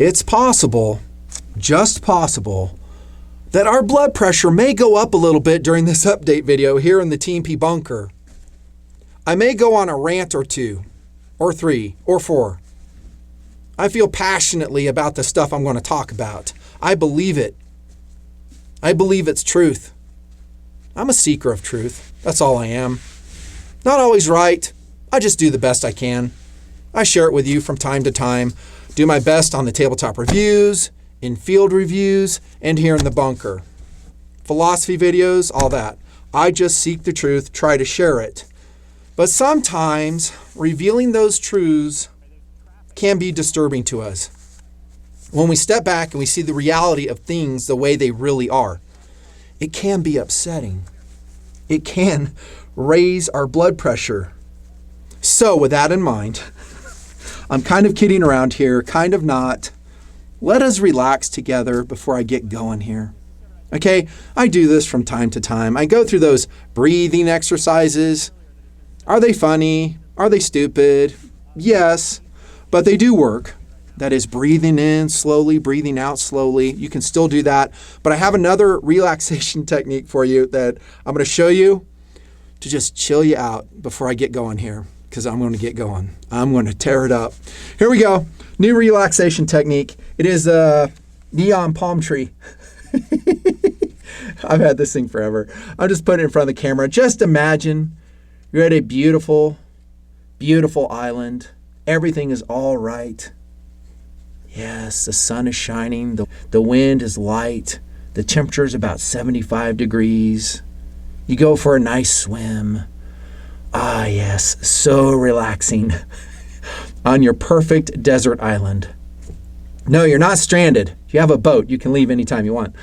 it's possible, just possible, that our blood pressure may go up a little bit during this update video here in the TMP bunker. I may go on a rant or 2, or 3, or 4. I feel passionately about the stuff I'm going to talk about. I believe it. I believe it's truth. I'm a seeker of truth. That's all I am. Not always right. I just do the best I can. I share it with you from time to time. Do my best on the tabletop reviews, in field reviews, and here in the bunker. Philosophy videos, all that. I just seek the truth, try to share it. But sometimes revealing those truths can be disturbing to us. When we step back and we see the reality of things the way they really are, it can be upsetting. It can raise our blood pressure. So with that in mind, I'm kind of kidding around here, kind of not. Let us relax together before I get going here. Okay, I do this from time to time. I go through those breathing exercises. Are they funny? Are they stupid? Yes, but they do work. That is breathing in slowly, breathing out slowly. You can still do that. But I have another relaxation technique for you that I'm going to show you to just chill you out before I get going here, because I'm going to get going. I'm going to tear it up. Here we go. New relaxation technique. It is a neon palm tree. I've had this thing forever. I'm just putting it in front of the camera. Just imagine you're at a beautiful, beautiful island. Everything is all right. Yes, the sun is shining. The wind is light. The temperature is about 75 degrees. You go for a nice swim. Ah, yes, so relaxing on your perfect desert island. No, you're not stranded. You have a boat. You can leave anytime you want.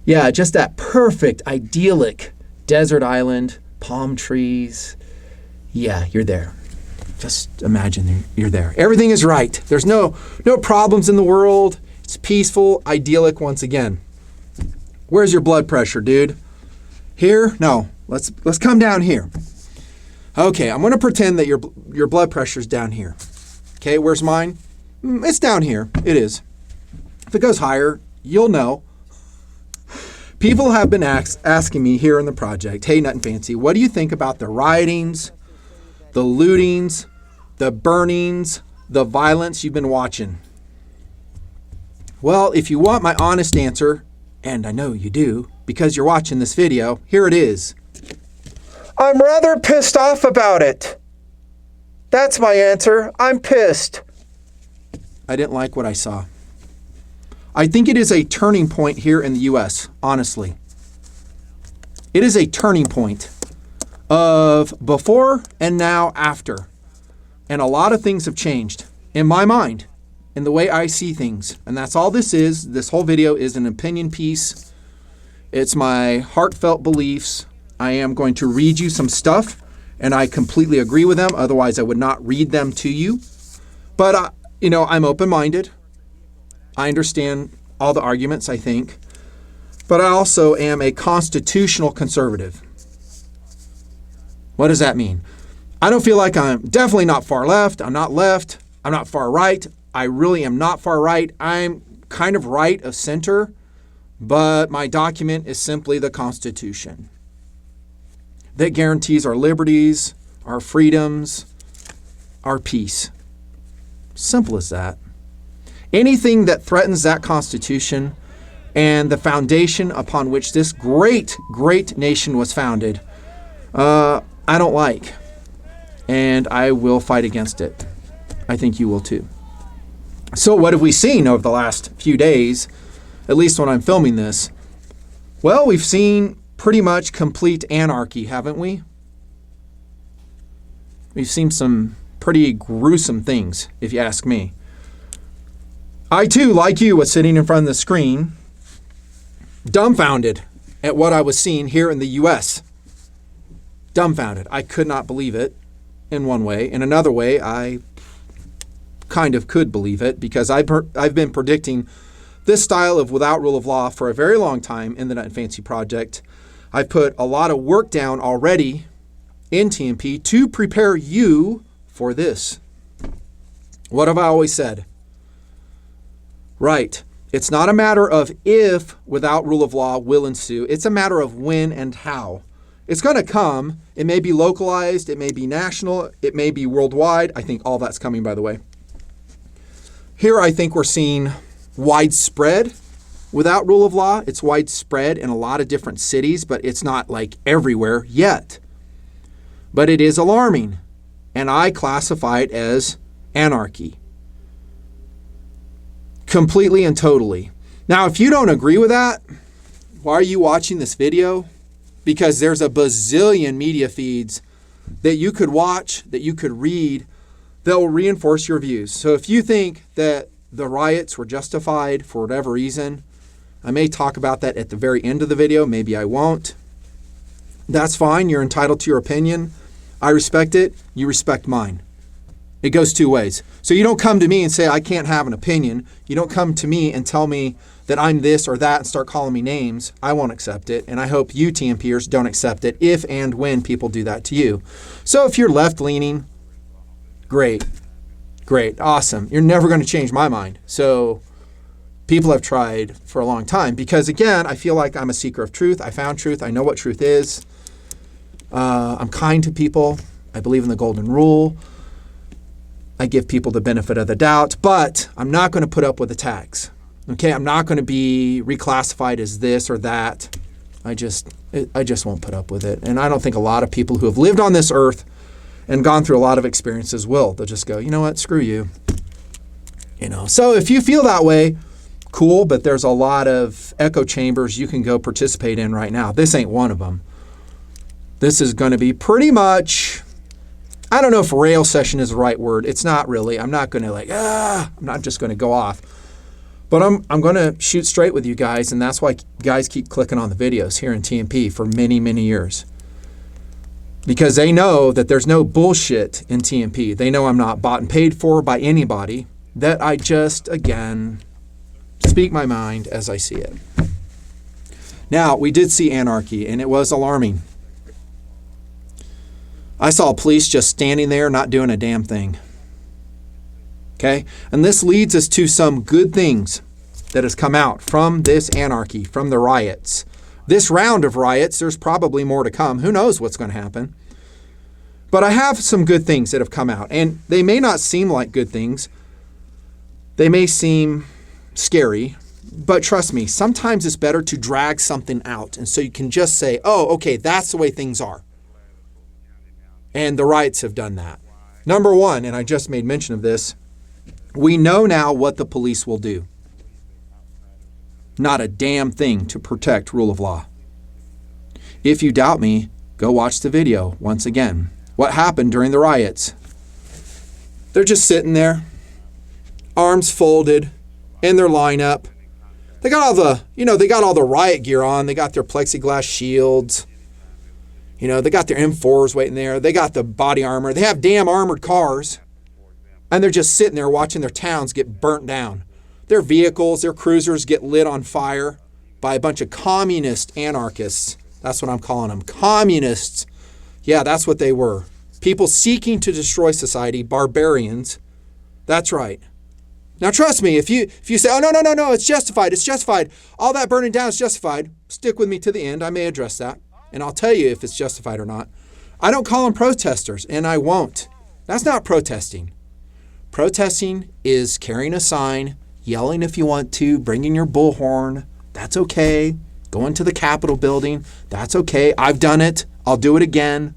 Yeah, just that perfect, idyllic desert island, palm trees. Yeah, you're there. Just imagine you're there. Everything is right. There's no problems in the world. It's peaceful, idyllic once again. Where's your blood pressure, dude? Here? No. Let's come down here. Okay, I'm going to pretend that your blood pressure's down here. Okay, where's mine? It's down here. It is. If it goes higher, you'll know. People have been asking me here in the project, hey, Nutnfancy, what do you think about the riotings, the lootings, the burnings, the violence you've been watching? Well, if you want my honest answer, and I know you do because you're watching this video, here it is. I'm rather pissed off about it. That's my answer. I'm pissed. I didn't like what I saw. I think it is a turning point here in the U.S., honestly. It is a turning point of before and now after. And a lot of things have changed in my mind, in the way I see things. And that's all this is. This whole video is an opinion piece. It's my heartfelt beliefs. I am going to read you some stuff, and I completely agree with them. Otherwise, I would not read them to you. But, I'm open-minded. I understand all the arguments, I think. But I also am a constitutional conservative. What does that mean? I don't feel like I'm definitely not far left. I'm not left. I'm not far right. I really am not far right. I'm kind of right of center, but my document is simply the Constitution that guarantees our liberties, our freedoms, our peace. Simple as that. Anything that threatens that Constitution and the foundation upon which this great, great nation was founded, I don't like. And I will fight against it. I think you will too. So what have we seen over the last few days, at least when I'm filming this? Well, we've seen pretty much complete anarchy, haven't we? We've seen some pretty gruesome things, if you ask me. I too, like you, was sitting in front of the screen, dumbfounded at what I was seeing here in the U.S. Dumbfounded. I could not believe it in one way. In another way, I kind of could believe it because I've been predicting this style of without rule of law for a very long time in the Nutnfancy Project. I've put a lot of work down already in TMP to prepare you for this. What have I always said? Right. It's not a matter of if without rule of law will ensue. It's a matter of when and how. It's going to come. It may be localized. It may be national. It may be worldwide. I think all that's coming, by the way. Here, I think we're seeing widespread without rule of law. It's widespread in a lot of different cities, but it's not like everywhere yet. But it is alarming, and I classify it as anarchy. Completely and totally. Now, if you don't agree with that, why are you watching this video? Because there's a bazillion media feeds that you could watch, that you could read, that will reinforce your views. So if you think that the riots were justified for whatever reason, I may talk about that at the very end of the video. Maybe I won't. That's fine. You're entitled to your opinion. I respect it. You respect mine. It goes two ways. So you don't come to me and say, I can't have an opinion. You don't come to me and tell me that I'm this or that and start calling me names. I won't accept it. And I hope you TMPers don't accept it if and when people do that to you. So if you're left-leaning, great. Great. Awesome. You're never going to change my mind. So people have tried for a long time because, again, I feel like I'm a seeker of truth. I found truth. I know what truth is. I'm kind to people. I believe in the golden rule. I give people the benefit of the doubt, but I'm not going to put up with attacks. Okay, I'm not going to be reclassified as this or that. I just won't put up with it. And I don't think a lot of people who have lived on this earth and gone through a lot of experiences will. They'll just go, you know what, screw you. So if you feel that way, cool, but there's a lot of echo chambers you can go participate in right now. This ain't one of them. This is going to be pretty much, I don't know if rail session is the right word. It's not really. I'm not going to I'm not just going to go off. But I'm going to shoot straight with you guys, and that's why guys keep clicking on the videos here in TMP for many, many years. Because they know that there's no bullshit in TMP. They know I'm not bought and paid for by anybody, that I just, again, speak my mind as I see it. Now, we did see anarchy, and it was alarming. I saw police just standing there not doing a damn thing. Okay? And this leads us to some good things that has come out from this anarchy, from the riots. This round of riots, there's probably more to come. Who knows what's going to happen? But I have some good things that have come out. And they may not seem like good things. They may seem scary. But trust me, sometimes it's better to drag something out. And so you can just say, oh, okay, that's the way things are. And the riots have done that. Number one, and I just made mention of this, we know now what the police will do. Not a damn thing to protect rule of law. If you doubt me, go watch the video once again. What happened during the riots? They're just sitting there, arms folded, in their lineup. They got all the riot gear on. They got their plexiglass shields. They got their M4s waiting there. They got the body armor. They have damn armored cars. And they're just sitting there watching their towns get burnt down. Their vehicles, their cruisers get lit on fire by a bunch of communist anarchists. That's what I'm calling them. Communists. Yeah, that's what they were. People seeking to destroy society, barbarians. That's right. Now, trust me, if you say, oh, no, it's justified. All that burning down is justified. Stick with me to the end. I may address that. And I'll tell you if it's justified or not. I don't call them protesters, and I won't. That's not protesting. Protesting is carrying a sign, yelling if you want to, bringing your bullhorn. That's okay. Going to the Capitol building. That's okay. I've done it. I'll do it again.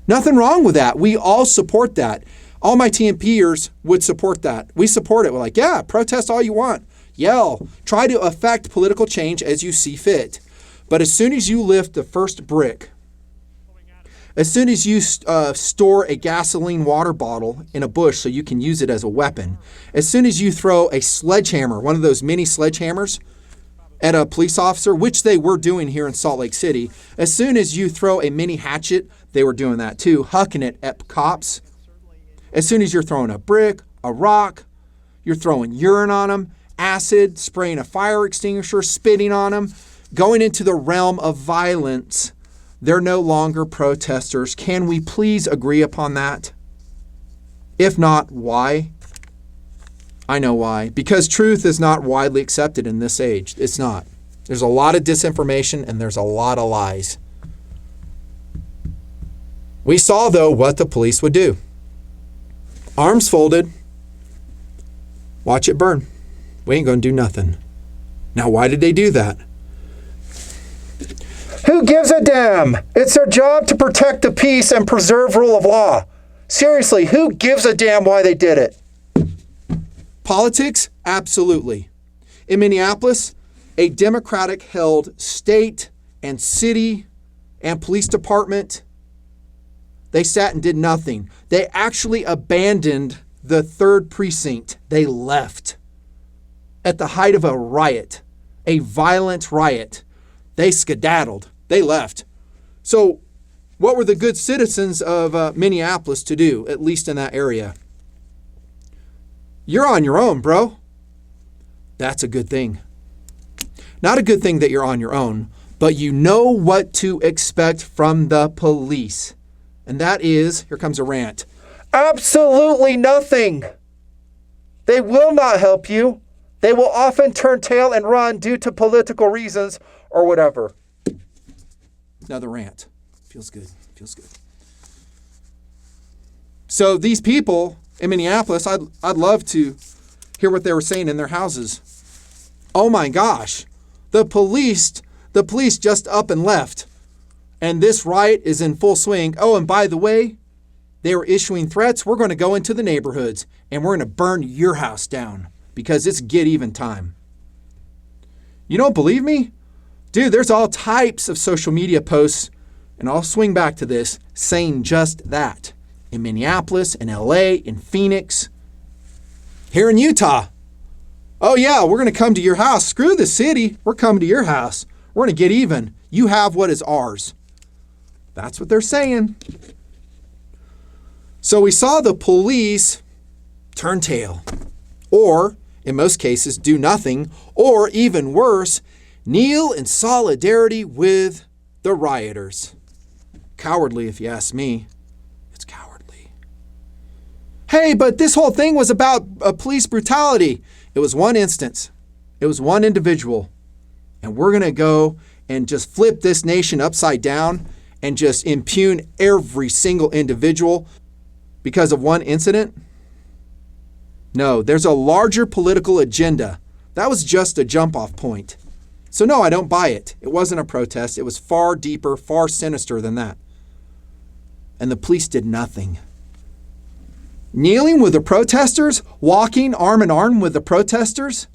Nothing wrong with that. We all support that. All my TMPers would support that. We support it. We're like, yeah, protest all you want. Yell. Try to affect political change as you see fit. But as soon as you lift the first brick, as soon as you store a gasoline water bottle in a bush so you can use it as a weapon, as soon as you throw a sledgehammer, one of those mini sledgehammers, at a police officer, which they were doing here in Salt Lake City, as soon as you throw a mini hatchet, they were doing that too, hucking it at cops. As soon as you're throwing a brick, a rock, you're throwing urine on them, acid, spraying a fire extinguisher, spitting on them, going into the realm of violence, they're no longer protesters. Can we please agree upon that? If not, why? I know why. Because truth is not widely accepted in this age. It's not. There's a lot of disinformation and there's a lot of lies. We saw, though, what the police would do. Arms folded. Watch it burn. We ain't going to do nothing. Now, why did they do that? Who gives a damn? It's their job to protect the peace and preserve rule of law. Seriously, who gives a damn why they did it? Politics? Absolutely. In Minneapolis, a Democratic-held state and city and police department, they sat and did nothing. They actually abandoned the 3rd precinct. They left at the height of a riot, a violent riot. They skedaddled. They left. So what were the good citizens of Minneapolis to do, at least in that area? You're on your own, bro. That's a good thing. Not a good thing that you're on your own, but you know what to expect from the police. And that is, here comes a rant, absolutely nothing. They will not help you. They will often turn tail and run due to political reasons or whatever. Another rant. Feels good. Feels good. So these people in Minneapolis, I'd love to hear what they were saying in their houses. Oh my gosh. The police just up and left. And this riot is in full swing. Oh, and by the way, they were issuing threats. We're going to go into the neighborhoods and we're going to burn your house down because it's get even time. You don't believe me? Dude, there's all types of social media posts, and I'll swing back to this, saying just that. In Minneapolis, in LA, in Phoenix, here in Utah. Oh yeah, we're going to come to your house. Screw the city. We're coming to your house. We're going to get even. You have what is ours. That's what they're saying. So we saw the police turn tail, or in most cases, do nothing, or even worse, kneel in solidarity with the rioters. Cowardly, if you ask me. It's cowardly. Hey, but this whole thing was about police brutality. It was one instance. It was one individual. And we're going to go and just flip this nation upside down and just impugn every single individual because of one incident? No, there's a larger political agenda. That was just a jump-off point. So no, I don't buy it. It wasn't a protest. It was far deeper, far sinister than that. And the police did nothing. Kneeling with the protesters, walking arm in arm with the protesters.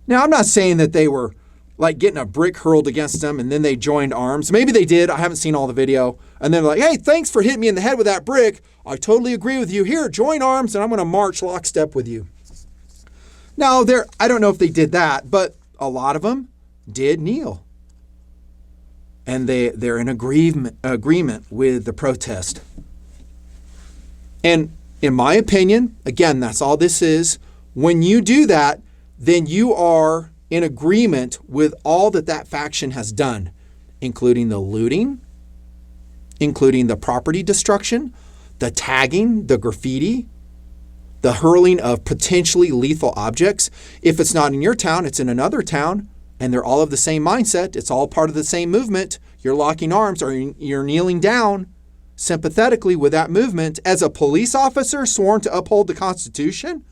Now, I'm not saying that they were like getting a brick hurled against them and then they joined arms. Maybe they did. I haven't seen all the video. And then they're like, hey, thanks for hitting me in the head with that brick. I totally agree with you. Here, join arms and I'm going to march lockstep with you. Now, I don't know if they did that, but a lot of them did kneel. And they're in agreement with the protest. And in my opinion, again, that's all this is. When you do that, then you are in agreement with all that faction has done, including the looting, including the property destruction, the tagging, the graffiti, the hurling of potentially lethal objects. If it's not in your town, it's in another town, and they're all of the same mindset. It's all part of the same movement. You're locking arms or you're kneeling down sympathetically with that movement as a police officer sworn to uphold the Constitution,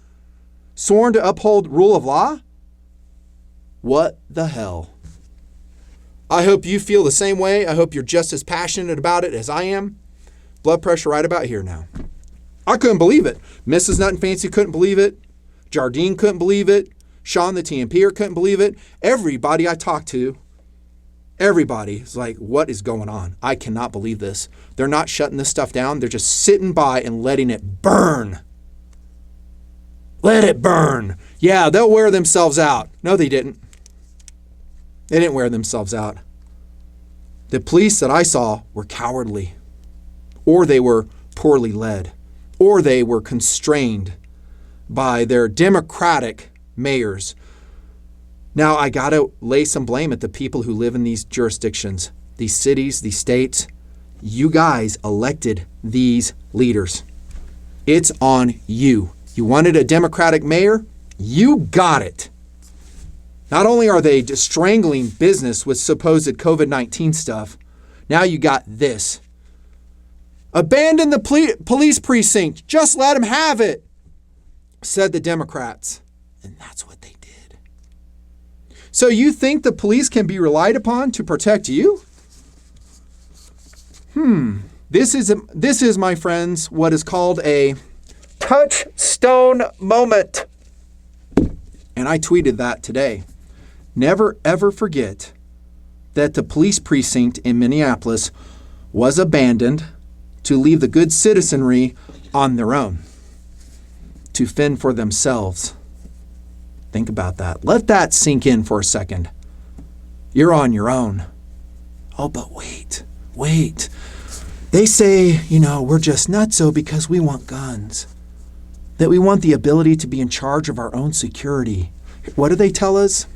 sworn to uphold rule of law. What the hell? I hope you feel the same way. I hope you're just as passionate about it as I am. Blood pressure right about here now. I couldn't believe it. Mrs. Nutnfancy couldn't believe it. Jardine couldn't believe it. Sean the TMPer couldn't believe it. Everybody I talked to, everybody is like, what is going on? I cannot believe this. They're not shutting this stuff down. They're just sitting by and letting it burn. Let it burn. Yeah, they'll wear themselves out. No, they didn't. They didn't wear themselves out. The police that I saw were cowardly, or they were poorly led, or they were constrained by their Democratic mayors. Now, I got to lay some blame at the people who live in these jurisdictions, these cities, these states. You guys elected these leaders. It's on you. You wanted a Democratic mayor? You got it. Not only are they strangling business with supposed COVID-19 stuff, now you got this. Abandon the police precinct. Just let them have it, said the Democrats. And that's what they did. So you think the police can be relied upon to protect you? This is, my friends, what is called a touchstone moment. And I tweeted that today. Never, ever forget that the police precinct in Minneapolis was abandoned to leave the good citizenry on their own, to fend for themselves. Think about that. Let that sink in for a second. You're on your own. Oh, but wait. They say, we're just nutso because we want guns, that we want the ability to be in charge of our own security. What do they tell us?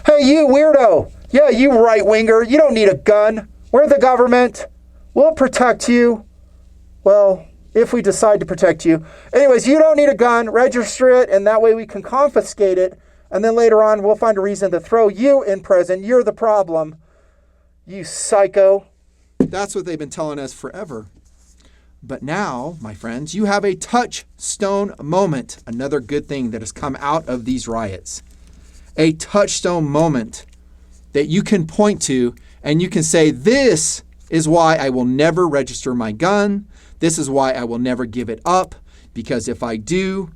Hey, you weirdo. Yeah, you right-winger. You don't need a gun. We're the government. We'll protect you. Well, if we decide to protect you. Anyways, you don't need a gun. Register it, and that way we can confiscate it. And then later on, we'll find a reason to throw you in prison. You're the problem. You psycho. That's what they've been telling us forever. But now, my friends, you have a touchstone moment. Another good thing that has come out of these riots. A touchstone moment that you can point to and you can say, this is why I will never register my gun. This is why I will never give it up. Because if I do,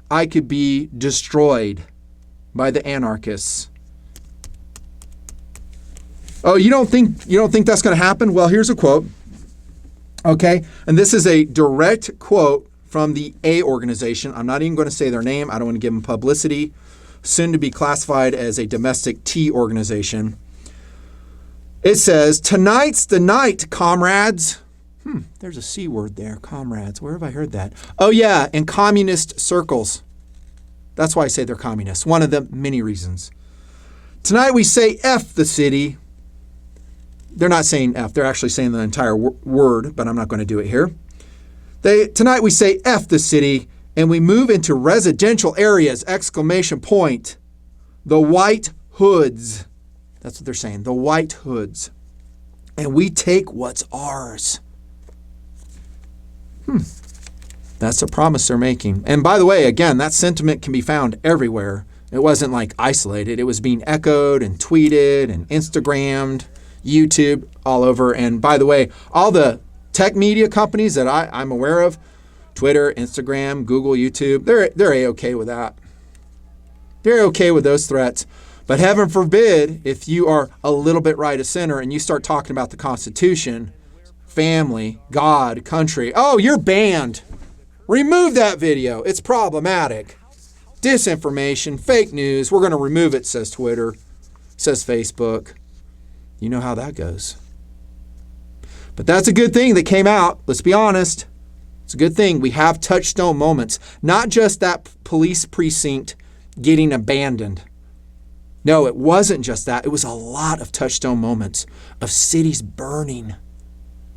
I could be destroyed by the anarchists. Oh, you don't think that's going to happen? Well, here's a quote. Okay, and this is a direct quote from the A organization. I'm not even going to say their name. I don't want to give them publicity. Soon to be classified as a domestic T organization. It says, tonight's the night, comrades. There's a C word there, comrades. Where have I heard that? Oh, yeah, in communist circles. That's why I say they're communists. One of the many reasons. Tonight we say F the city. They're not saying F. They're actually saying the entire word, but I'm not going to do it here. Tonight we say F the city, and we move into residential areas, exclamation point. The white hoods. That's what they're saying, the white hoods. And we take what's ours. That's a promise they're making. And by the way, again, that sentiment can be found everywhere. It wasn't like isolated. It was being echoed and tweeted and Instagrammed, YouTube, all over. And by the way, all the tech media companies that I'm aware of, Twitter, Instagram, Google, YouTube, they're A-okay with that. They're okay with those threats. But heaven forbid, if you are a little bit right of center and you start talking about the Constitution, family, God, country, oh, you're banned. Remove that video. It's problematic. Disinformation, fake news. We're going to remove it, says Twitter, says Facebook. You know how that goes. But that's a good thing that came out. Let's be honest. It's a good thing. We have touchstone moments. Not just that police precinct getting abandoned. No, it wasn't just that. It was a lot of touchstone moments of cities burning,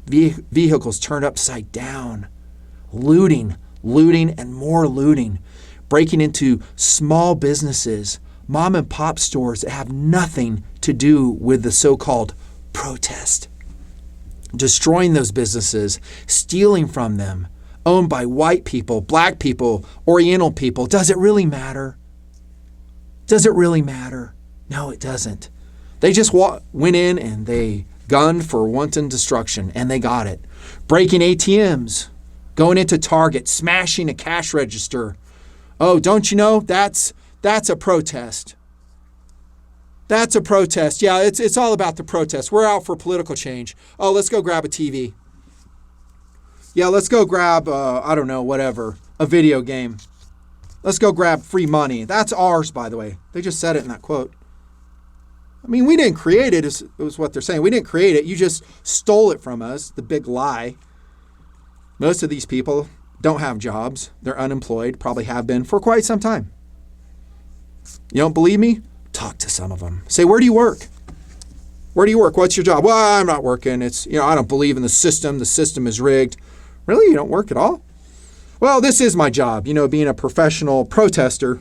vehicles turned upside down, looting, and more looting, breaking into small businesses, mom and pop stores that have nothing to do with the so-called protest. Destroying those businesses, stealing from them, owned by white people, black people, Oriental people. Does it really matter? Does it really matter? No, it doesn't. They just went in and they gunned for wanton destruction, and they got it. Breaking ATMs, going into Target, smashing a cash register. Oh, don't you know? That's a protest. That's a protest. Yeah, it's all about the protest. We're out for political change. Oh, let's go grab a TV. Yeah, let's go grab, a video game. Let's go grab free money. That's ours, by the way. They just said it in that quote. I mean, we didn't create it, is what they're saying. We didn't create it. You just stole it from us, the big lie. Most of these people don't have jobs. They're unemployed, probably have been for quite some time. You don't believe me? Talk to some of them. Say, where do you work? Where do you work? What's your job? Well, I'm not working. I don't believe in the system. The system is rigged. Really? You don't work at all? Well, this is my job, being a professional protester.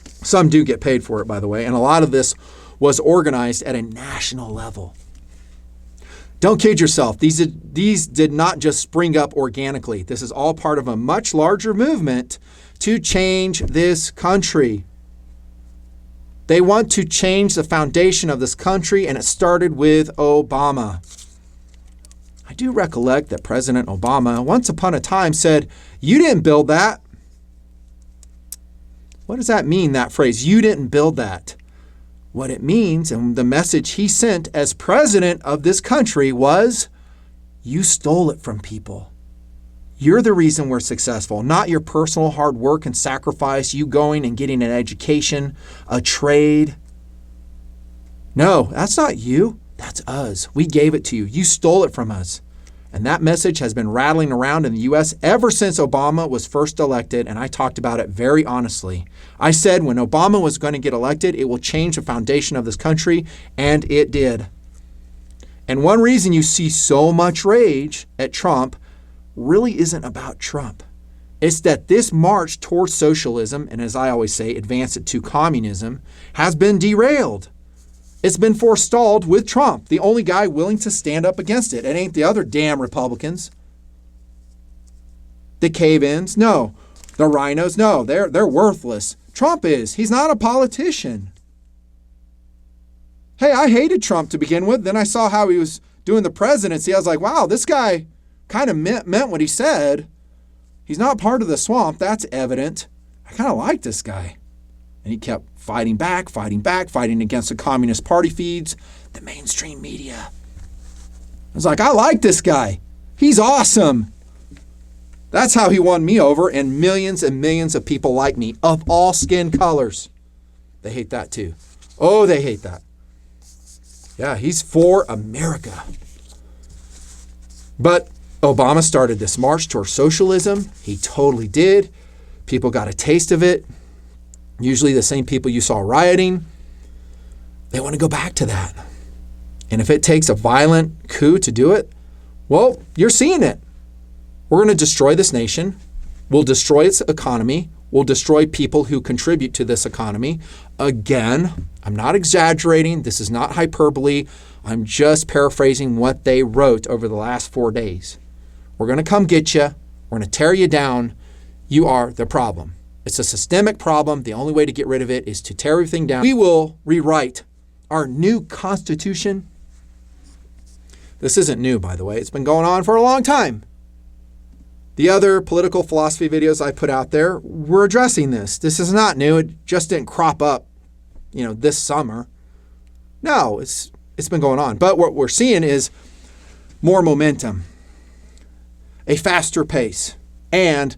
Some do get paid for it, by the way, and a lot of this was organized at a national level. Don't kid yourself. These did not just spring up organically. This is all part of a much larger movement to change this country. They want to change the foundation of this country, and it started with Obama. I do recollect that President Obama, once upon a time, said, "You didn't build that." What does that mean, that phrase, "You didn't build that"? What it means, and the message he sent as president of this country was, you stole it from people. You're the reason we're successful, not your personal hard work and sacrifice, you going and getting an education, a trade. No, that's not you. That's us. We gave it to you. You stole it from us. And that message has been rattling around in the U.S. ever since Obama was first elected, and I talked about it very honestly. I said when Obama was going to get elected, it will change the foundation of this country, and it did. And one reason you see so much rage at Trump really isn't about Trump. It's that this march towards socialism, and as I always say, advance it to communism, has been derailed. It's been forestalled with Trump, the only guy willing to stand up against it. It ain't the other damn Republicans. The cave-ins, no. The rhinos, no. They're worthless. Trump is. He's not a politician. Hey, I hated Trump to begin with. Then I saw how he was doing the presidency. I was like, wow, this guy kind of meant what he said. He's not part of the swamp. That's evident. I kind of like this guy. And he kept fighting against the Communist Party feeds, the mainstream media. I was like, I like this guy. He's awesome. That's how he won me over, and millions of people like me of all skin colors. They hate that too. Oh, they hate that. Yeah, he's for America. But Obama started this march toward socialism. He totally did. People got a taste of it. Usually the same people you saw rioting, they want to go back to that. And if it takes a violent coup to do it, well, you're seeing it. We're going to destroy this nation. We'll destroy its economy. We'll destroy people who contribute to this economy. Again, I'm not exaggerating. This is not hyperbole. I'm just paraphrasing what they wrote over the last 4 days. We're going to come get you. We're going to tear you down. You are the problem. It's a systemic problem. The only way to get rid of it is to tear everything down. We will rewrite our new Constitution. This isn't new, by the way. It's been going on for a long time. The other political philosophy videos I put out there were addressing this. This is not new. It just didn't crop up, this summer. No, it's been going on. But what we're seeing is more momentum, a faster pace, and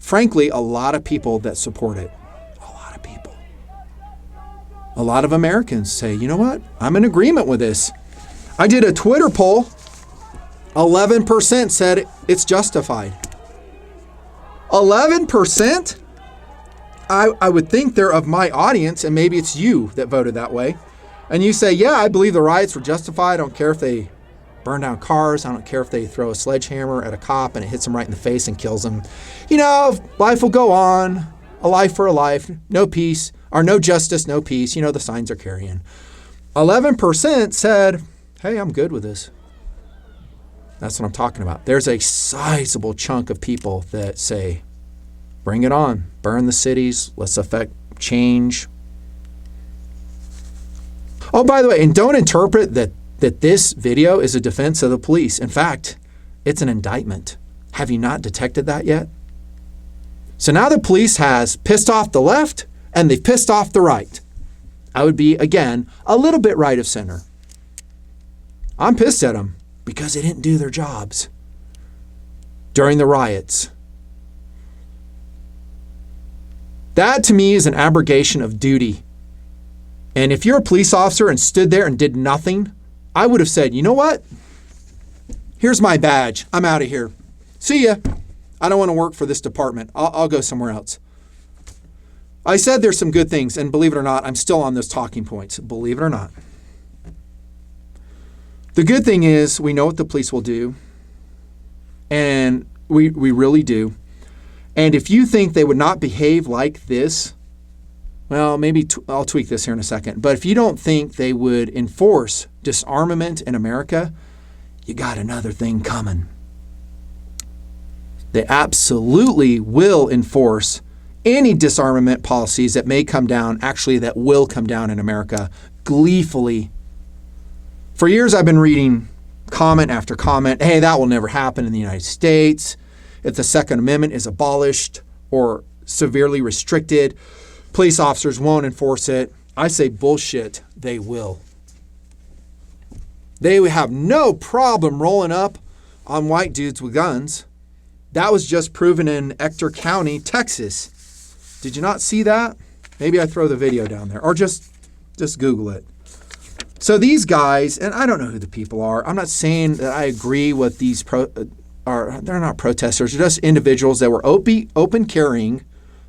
frankly, a lot of people that support it. A lot of people. A lot of Americans say, you know what? I'm in agreement with this. I did a Twitter poll. 11% said it's justified. 11%? I would think they're of my audience, and maybe it's you that voted that way. And you say, yeah, I believe the riots were justified. I don't care if they burn down cars. I don't care if they throw a sledgehammer at a cop and it hits him right in the face and kills him. Life will go on. A life for a life. No peace, or no justice, no peace. The signs are carrying. 11% said, hey, I'm good with this. That's what I'm talking about. There's a sizable chunk of people that say, bring it on. Burn the cities. Let's affect change. Oh, by the way, and don't interpret that this video is a defense of the police. In fact, it's an indictment. Have you not detected that yet? So now the police has pissed off the left and they've pissed off the right. I would be, again, a little bit right of center. I'm pissed at them because they didn't do their jobs during the riots. That to me is an abrogation of duty. And if you're a police officer and stood there and did nothing, I would have said, you know what? Here's my badge. I'm out of here. See ya. I don't want to work for this department. I'll go somewhere else. I said there's some good things, and believe it or not, I'm still on those talking points. Believe it or not. The good thing is we know what the police will do, and we really do. And if you think they would not behave like this, well, maybe I'll tweak this here in a second. But if you don't think they would enforce disarmament in America, you got another thing coming. They absolutely will enforce any disarmament policies that may come down, actually that will come down in America, gleefully. For years I've been reading comment after comment, hey, that will never happen in the United States. If the Second Amendment is abolished or severely restricted, police officers won't enforce it. I say bullshit, they will. They would have no problem rolling up on white dudes with guns. That was just proven in Ector County, Texas. Did you not see that? Maybe I throw the video down there, or just Google it. So these guys, and I don't know who the people are. I'm not saying that I agree with these they're not protesters. They're just individuals that were open carrying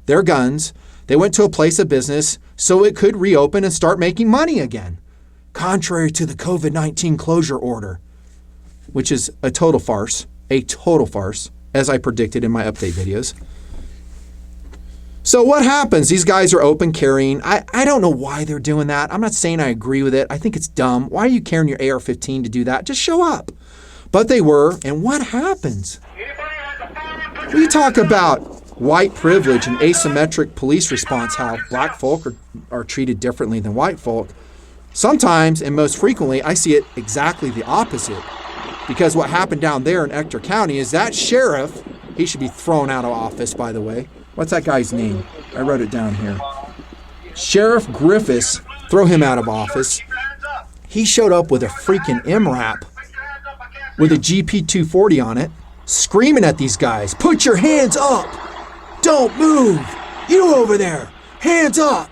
their guns. They went to a place of business so it could reopen and start making money again, contrary to the COVID-19 closure order, which is a total farce, as I predicted in my update videos. So what happens? These guys are open carrying. I don't know why they're doing that. I'm not saying I agree with it. I think it's dumb. Why are you carrying your AR-15 to do that? Just show up. But they were, and what happens? We talk about white privilege and asymmetric police response, how black folk are treated differently than white folk. Sometimes, and most frequently, I see it exactly the opposite. Because what happened down there in Ector County is that sheriff, he should be thrown out of office, by the way. What's that guy's name? I wrote it down here. Sheriff Griffiths, throw him out of office. He showed up with a freaking MRAP with a GP240 on it, screaming at these guys, put your hands up! Don't move! You over there! Hands up!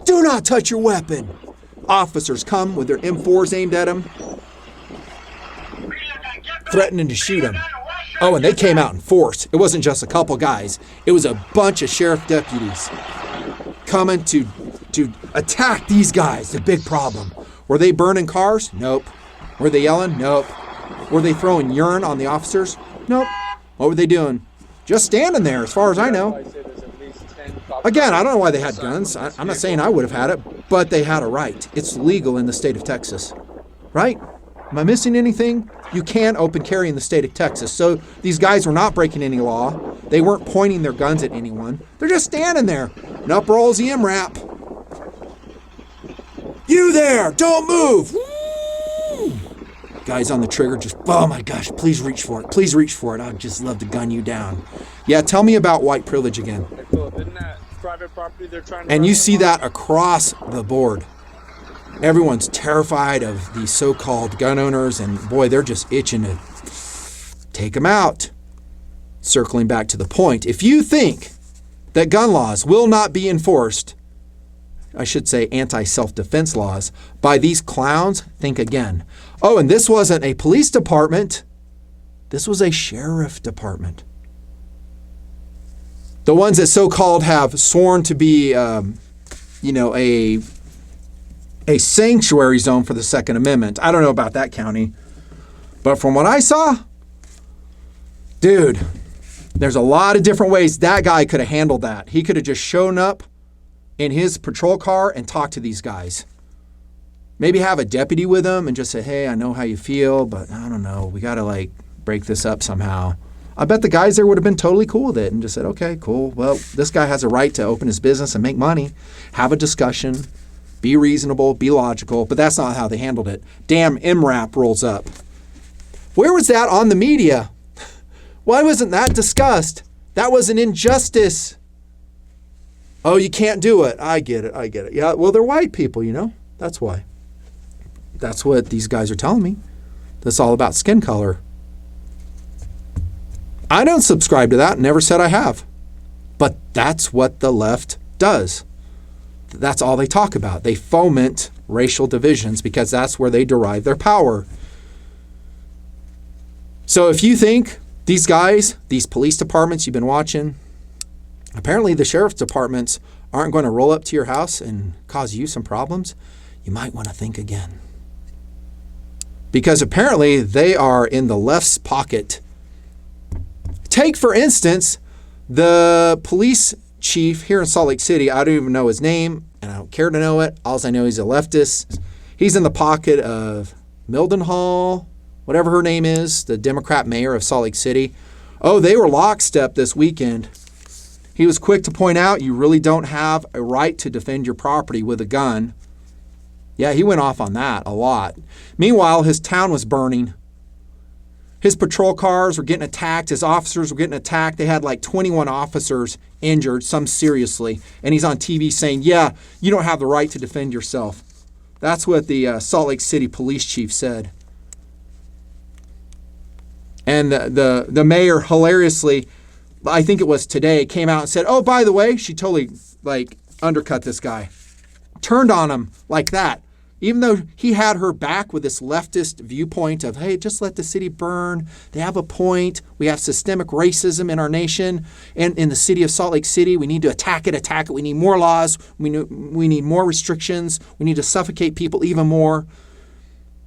Do not touch your weapon! Officers come with their M4s aimed at him, threatening to shoot him. Oh, and they came out in force. It wasn't just a couple guys. It was a bunch of sheriff deputies coming to attack these guys, the big problem. Were they burning cars? Nope. Were they yelling? Nope. Were they throwing urine on the officers? Nope. What were they doing? Just standing there, as far as I know. Again, I don't know why they had guns. I'm not saying I would have had it, but they had a right. It's legal in the state of Texas, right? Am I missing anything? You can open carry in the state of Texas. So these guys were not breaking any law. They weren't pointing their guns at anyone. They're just standing there. And up rolls the MRAP. You there! Don't move! Woo! Guys on the trigger just, oh my gosh, please reach for it. Please reach for it. I'd just love to gun you down. Yeah, tell me about white privilege again. And you see that across the board. Everyone's terrified of these so-called gun owners, and boy, they're just itching to take them out. Circling back to the point, if you think that gun laws will not be enforced, I should say anti-self-defense laws, by these clowns, think again. Oh, and this wasn't a police department. This was a sheriff department. The ones that so-called have sworn to be, a sanctuary zone for the Second Amendment. I don't know about that county. But from what I saw, dude, there's a lot of different ways that guy could have handled that. He could have just shown up in his patrol car and talked to these guys. Maybe have a deputy with him and just say, hey, I know how you feel, but I don't know. We got to break this up somehow. I bet the guys there would have been totally cool with it and just said, okay, cool. Well, this guy has a right to open his business and make money. Have a discussion. Be reasonable, be logical, but that's not how they handled it. Damn, MRAP rolls up. Where was that on the media? Why wasn't that discussed? That was an injustice. Oh, you can't do it. I get it. Yeah, well, they're white people, That's why. That's what these guys are telling me. That's all about skin color. I don't subscribe to that, never said I have. But that's what the left does. That's all they talk about. They foment racial divisions because that's where they derive their power. So if you think these guys, these police departments you've been watching, apparently the sheriff's departments aren't going to roll up to your house and cause you some problems, you might want to think again. Because apparently they are in the left's pocket. Take, for instance, The police chief here in Salt Lake City, I don't even know his name, and I don't care to know it. All I know he's a leftist. He's in the pocket of Mildenhall, whatever her name is, the Democrat mayor of Salt Lake City. Oh, they were lockstep this weekend. He was quick to point out you really don't have a right to defend your property with a gun. Yeah, he went off on that a lot. Meanwhile, his town was burning. His patrol cars were getting attacked. His officers were getting attacked. They had like 21 officers injured, some seriously. And he's on TV saying, yeah, you don't have the right to defend yourself. That's what the Salt Lake City police chief said. And the mayor, hilariously, I think it was today, came out and said, oh, by the way, she totally undercut this guy. Turned on him like that. Even though he had her back with this leftist viewpoint of, hey, just let the city burn. They have a point. We have systemic racism in our nation. And in the city of Salt Lake City, we need to attack it. We need more laws. We need more restrictions. We need to suffocate people even more.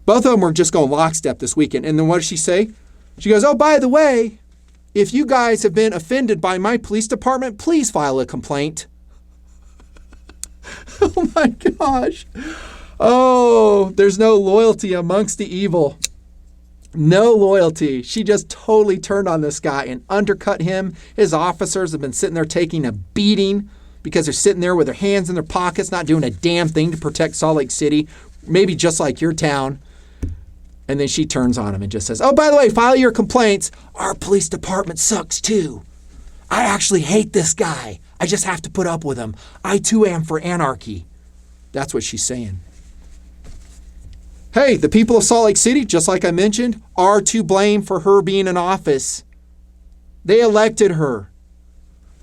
Both of them were just going lockstep this weekend. And then what did she say? She goes, oh, by the way, if you guys have been offended by my police department, please file a complaint. Oh, my gosh. Oh, there's no loyalty amongst the evil. No loyalty. She just totally turned on this guy and undercut him. His officers have been sitting there taking a beating because they're sitting there with their hands in their pockets, not doing a damn thing to protect Salt Lake City, maybe just like your town. And then she turns on him and just says, oh, by the way, file your complaints. Our police department sucks too. I actually hate this guy. I just have to put up with him. I too am for anarchy. That's what she's saying. Hey, the people of Salt Lake City, just like I mentioned, are to blame for her being in office. They elected her.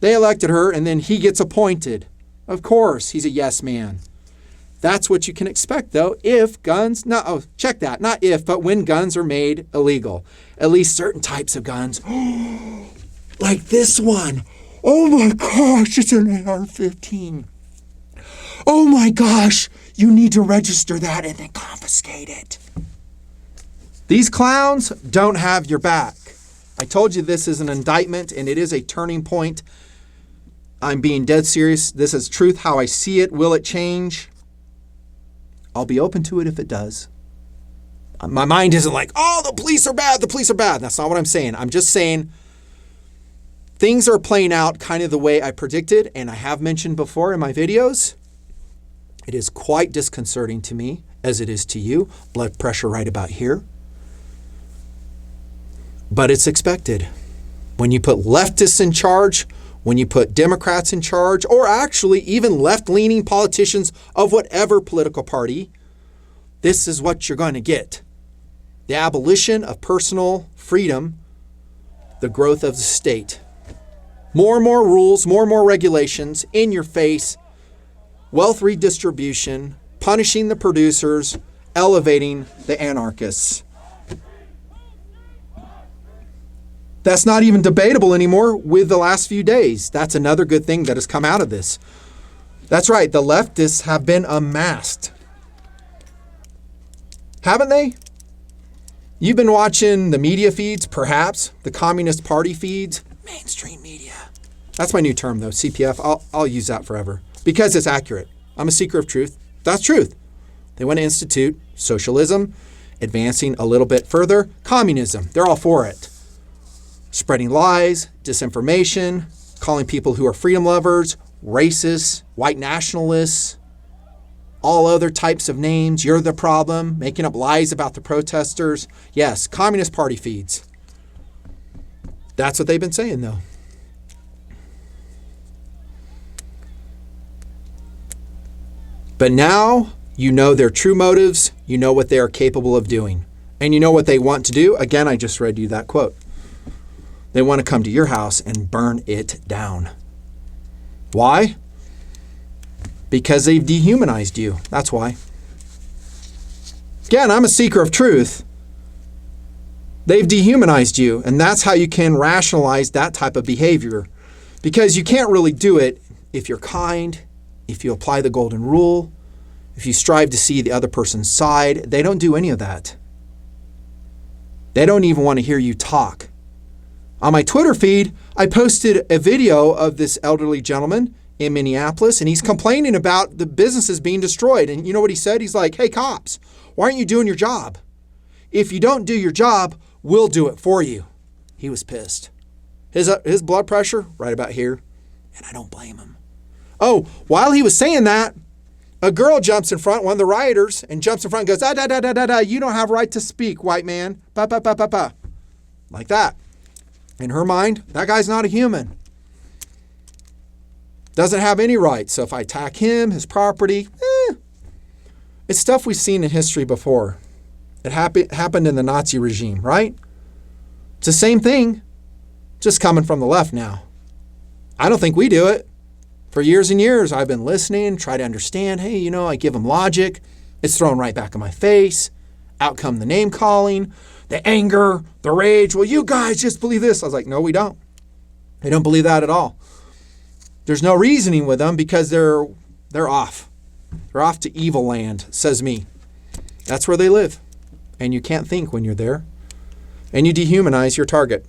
And then he gets appointed. Of course, he's a yes man. That's what you can expect, though, if guns, check that, not if, but when guns are made illegal. At least certain types of guns. Like this one. Oh my gosh, it's an AR-15. Oh my gosh, you need to register that and then confiscate it. These clowns don't have your back. I told you this is an indictment and it is a turning point. I'm being dead serious. This is truth, how I see it. Will it change? I'll be open to it if it does. My mind isn't like, oh, the police are bad. That's not what I'm saying. I'm just saying things are playing out kind of the way I predicted, and I have mentioned before in my videos. It is quite disconcerting to me, as it is to you. Blood pressure right about here. But it's expected. When you put leftists in charge, when you put Democrats in charge, or actually even left-leaning politicians of whatever political party, this is what you're going to get. The abolition of personal freedom, the growth of the state. More and more rules, more and more regulations in your face, wealth redistribution, punishing the producers, elevating the anarchists. That's not even debatable anymore with the last few days. That's another good thing that has come out of this. That's right, the leftists have been amassed. Haven't they? You've been watching the media feeds, perhaps, the Communist Party feeds, mainstream media. That's my new term, though, CPF. I'll use that forever because it's accurate. I'm a seeker of truth. That's truth. They want to institute socialism, advancing a little bit further, communism. They're all for it. Spreading lies, disinformation, calling people who are freedom lovers, racists, white nationalists, all other types of names. You're the problem, making up lies about the protesters. Yes, Communist Party feeds. That's what they've been saying, though. But now you know their true motives, you know what they are capable of doing, and you know what they want to do. Again, I just read you that quote. They want to come to your house and burn it down. Why? Because they've dehumanized you. That's why. Again, I'm a seeker of truth. They've dehumanized you, and that's how you can rationalize that type of behavior. Because you can't really do it if you're kind, if you apply the golden rule, if you strive to see the other person's side. They don't do any of that. They don't even want to hear you talk. On my Twitter feed, I posted a video of this elderly gentleman in Minneapolis, and he's complaining about the businesses being destroyed. And you know what he said? He's like, hey, cops, why aren't you doing your job? If you don't do your job, we'll do it for you. He was pissed. His blood pressure, right about here, and I don't blame him. Oh, while he was saying that, a girl jumps in front, one of the rioters, and jumps in front and goes, you don't have a right to speak, white man. Like that. In her mind, that guy's not a human. Doesn't have any rights. So if I attack him, his property, it's stuff we've seen in history before. It happened in the Nazi regime, right? It's the same thing, just coming from the left now. I don't think we do it. For years and years, I've been listening, try to understand. Hey, I give them logic. It's thrown right back in my face. Out come the name calling, the anger, the rage. Well, you guys just believe this. I was like, no, we don't. They don't believe that at all. There's no reasoning with them because they're off. They're off to evil land, says me. That's where they live. And you can't think when you're there. And you dehumanize your target.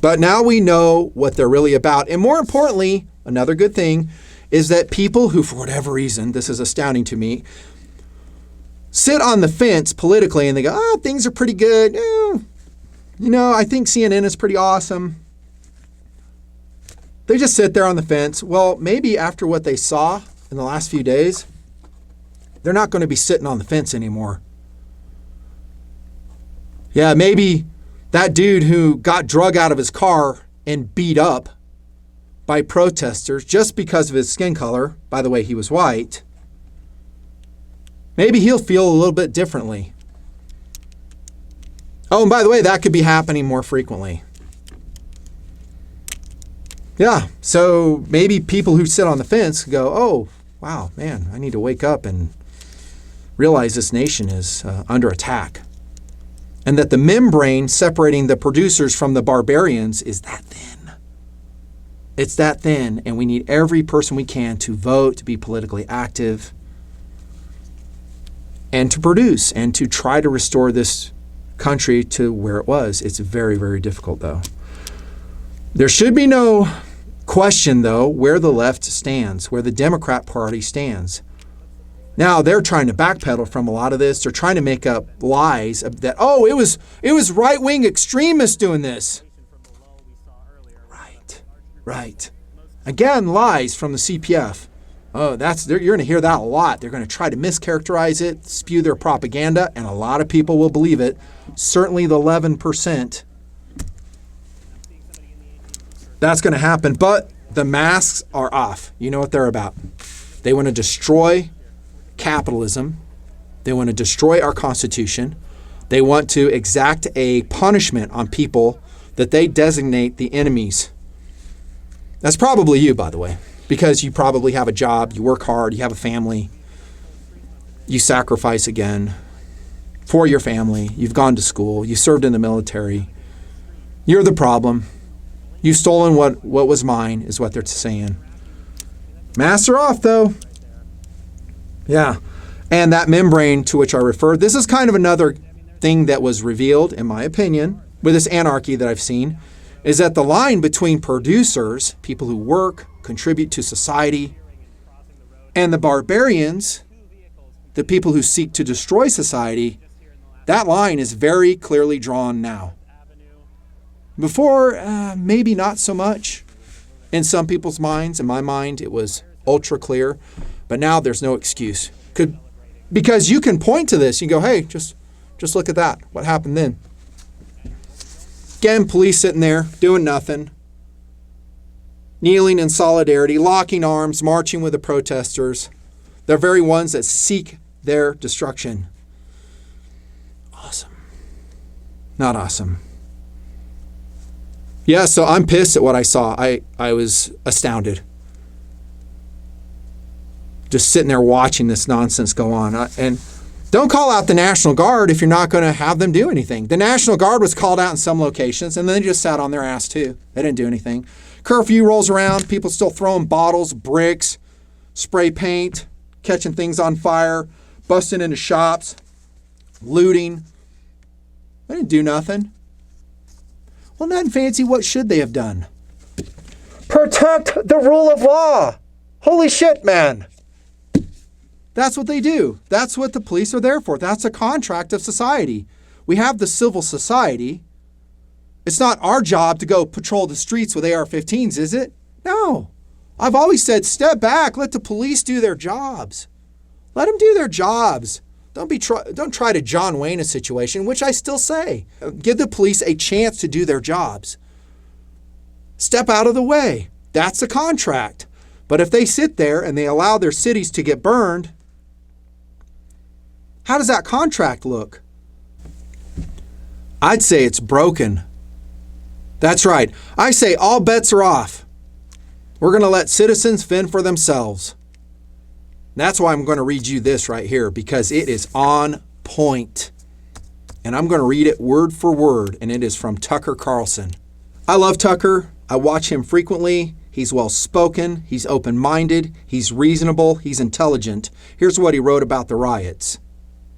But now we know what they're really about. And more importantly, another good thing is that people who, for whatever reason, this is astounding to me, sit on the fence politically and they go, things are pretty good. I think CNN is pretty awesome. They just sit there on the fence. Well, maybe after what they saw in the last few days, they're not going to be sitting on the fence anymore. Yeah, maybe that dude who got drug out of his car and beat up by protesters just because of his skin color, by the way, he was white, maybe he'll feel a little bit differently. Oh, and by the way, that could be happening more frequently. Yeah, so maybe people who sit on the fence go, oh, wow, man, I need to wake up and realize this nation is under attack. And that the membrane separating the producers from the barbarians is that thin. It's that thin, and we need every person we can to vote, to be politically active, and to produce, and to try to restore this country to where it was. It's very, very difficult, though. There should be no question, though, where the left stands, where the Democrat Party stands. Now, they're trying to backpedal from a lot of this. They're trying to make up lies that, it was right-wing extremists doing this. Right. Again, lies from the CPF. Oh, you're going to hear that a lot. They're going to try to mischaracterize it, spew their propaganda, and a lot of people will believe it. Certainly the 11%. That's going to happen, but the masks are off. You know what they're about. They want to destroy capitalism. They want to destroy our Constitution. They want to exact a punishment on people that they designate the enemies. That's probably you, by the way, because you probably have a job, you work hard, you have a family, you sacrifice again for your family, you've gone to school, you served in the military. You're the problem. You've stolen what was mine, is what they're saying. Masks are off, though. Yeah. And that membrane to which I referred, this is kind of another thing that was revealed, in my opinion, with this anarchy that I've seen, is that the line between producers, people who work, contribute to society, and the barbarians, the people who seek to destroy society, that line is very clearly drawn now. Before, maybe not so much. In some people's minds, in my mind, it was ultra clear. But now there's no excuse. Because you can point to this. You go, hey, just look at that. What happened then? Again, police sitting there, doing nothing. Kneeling in solidarity, locking arms, marching with the protesters. They're very ones that seek their destruction. Awesome. Not awesome. Yeah, so I'm pissed at what I saw. I was astounded. Just sitting there watching this nonsense go on. And don't call out the National Guard if you're not going to have them do anything. The National Guard was called out in some locations, and then they just sat on their ass too. They didn't do anything. Curfew rolls around, people still throwing bottles, bricks, spray paint, catching things on fire, busting into shops, looting. They didn't do nothing. Well, Nutnfancy, what should they have done? Protect the rule of law. Holy shit, man. That's what they do. That's what the police are there for. That's a contract of society. We have the civil society. It's not our job to go patrol the streets with AR-15s, is it? No. I've always said, step back. Let the police do their jobs. Let them do their jobs. Don't try to John Wayne a situation, which I still say. Give the police a chance to do their jobs. Step out of the way. That's the contract. But if they sit there and they allow their cities to get burned, how does that contract look? I'd say it's broken. That's right. I say all bets are off. We're going to let citizens fend for themselves. That's why I'm going to read you this right here, because it is on point. And I'm going to read it word for word, and it is from Tucker Carlson. I love Tucker. I watch him frequently. He's well-spoken. He's open-minded. He's reasonable. He's intelligent. Here's what he wrote about the riots.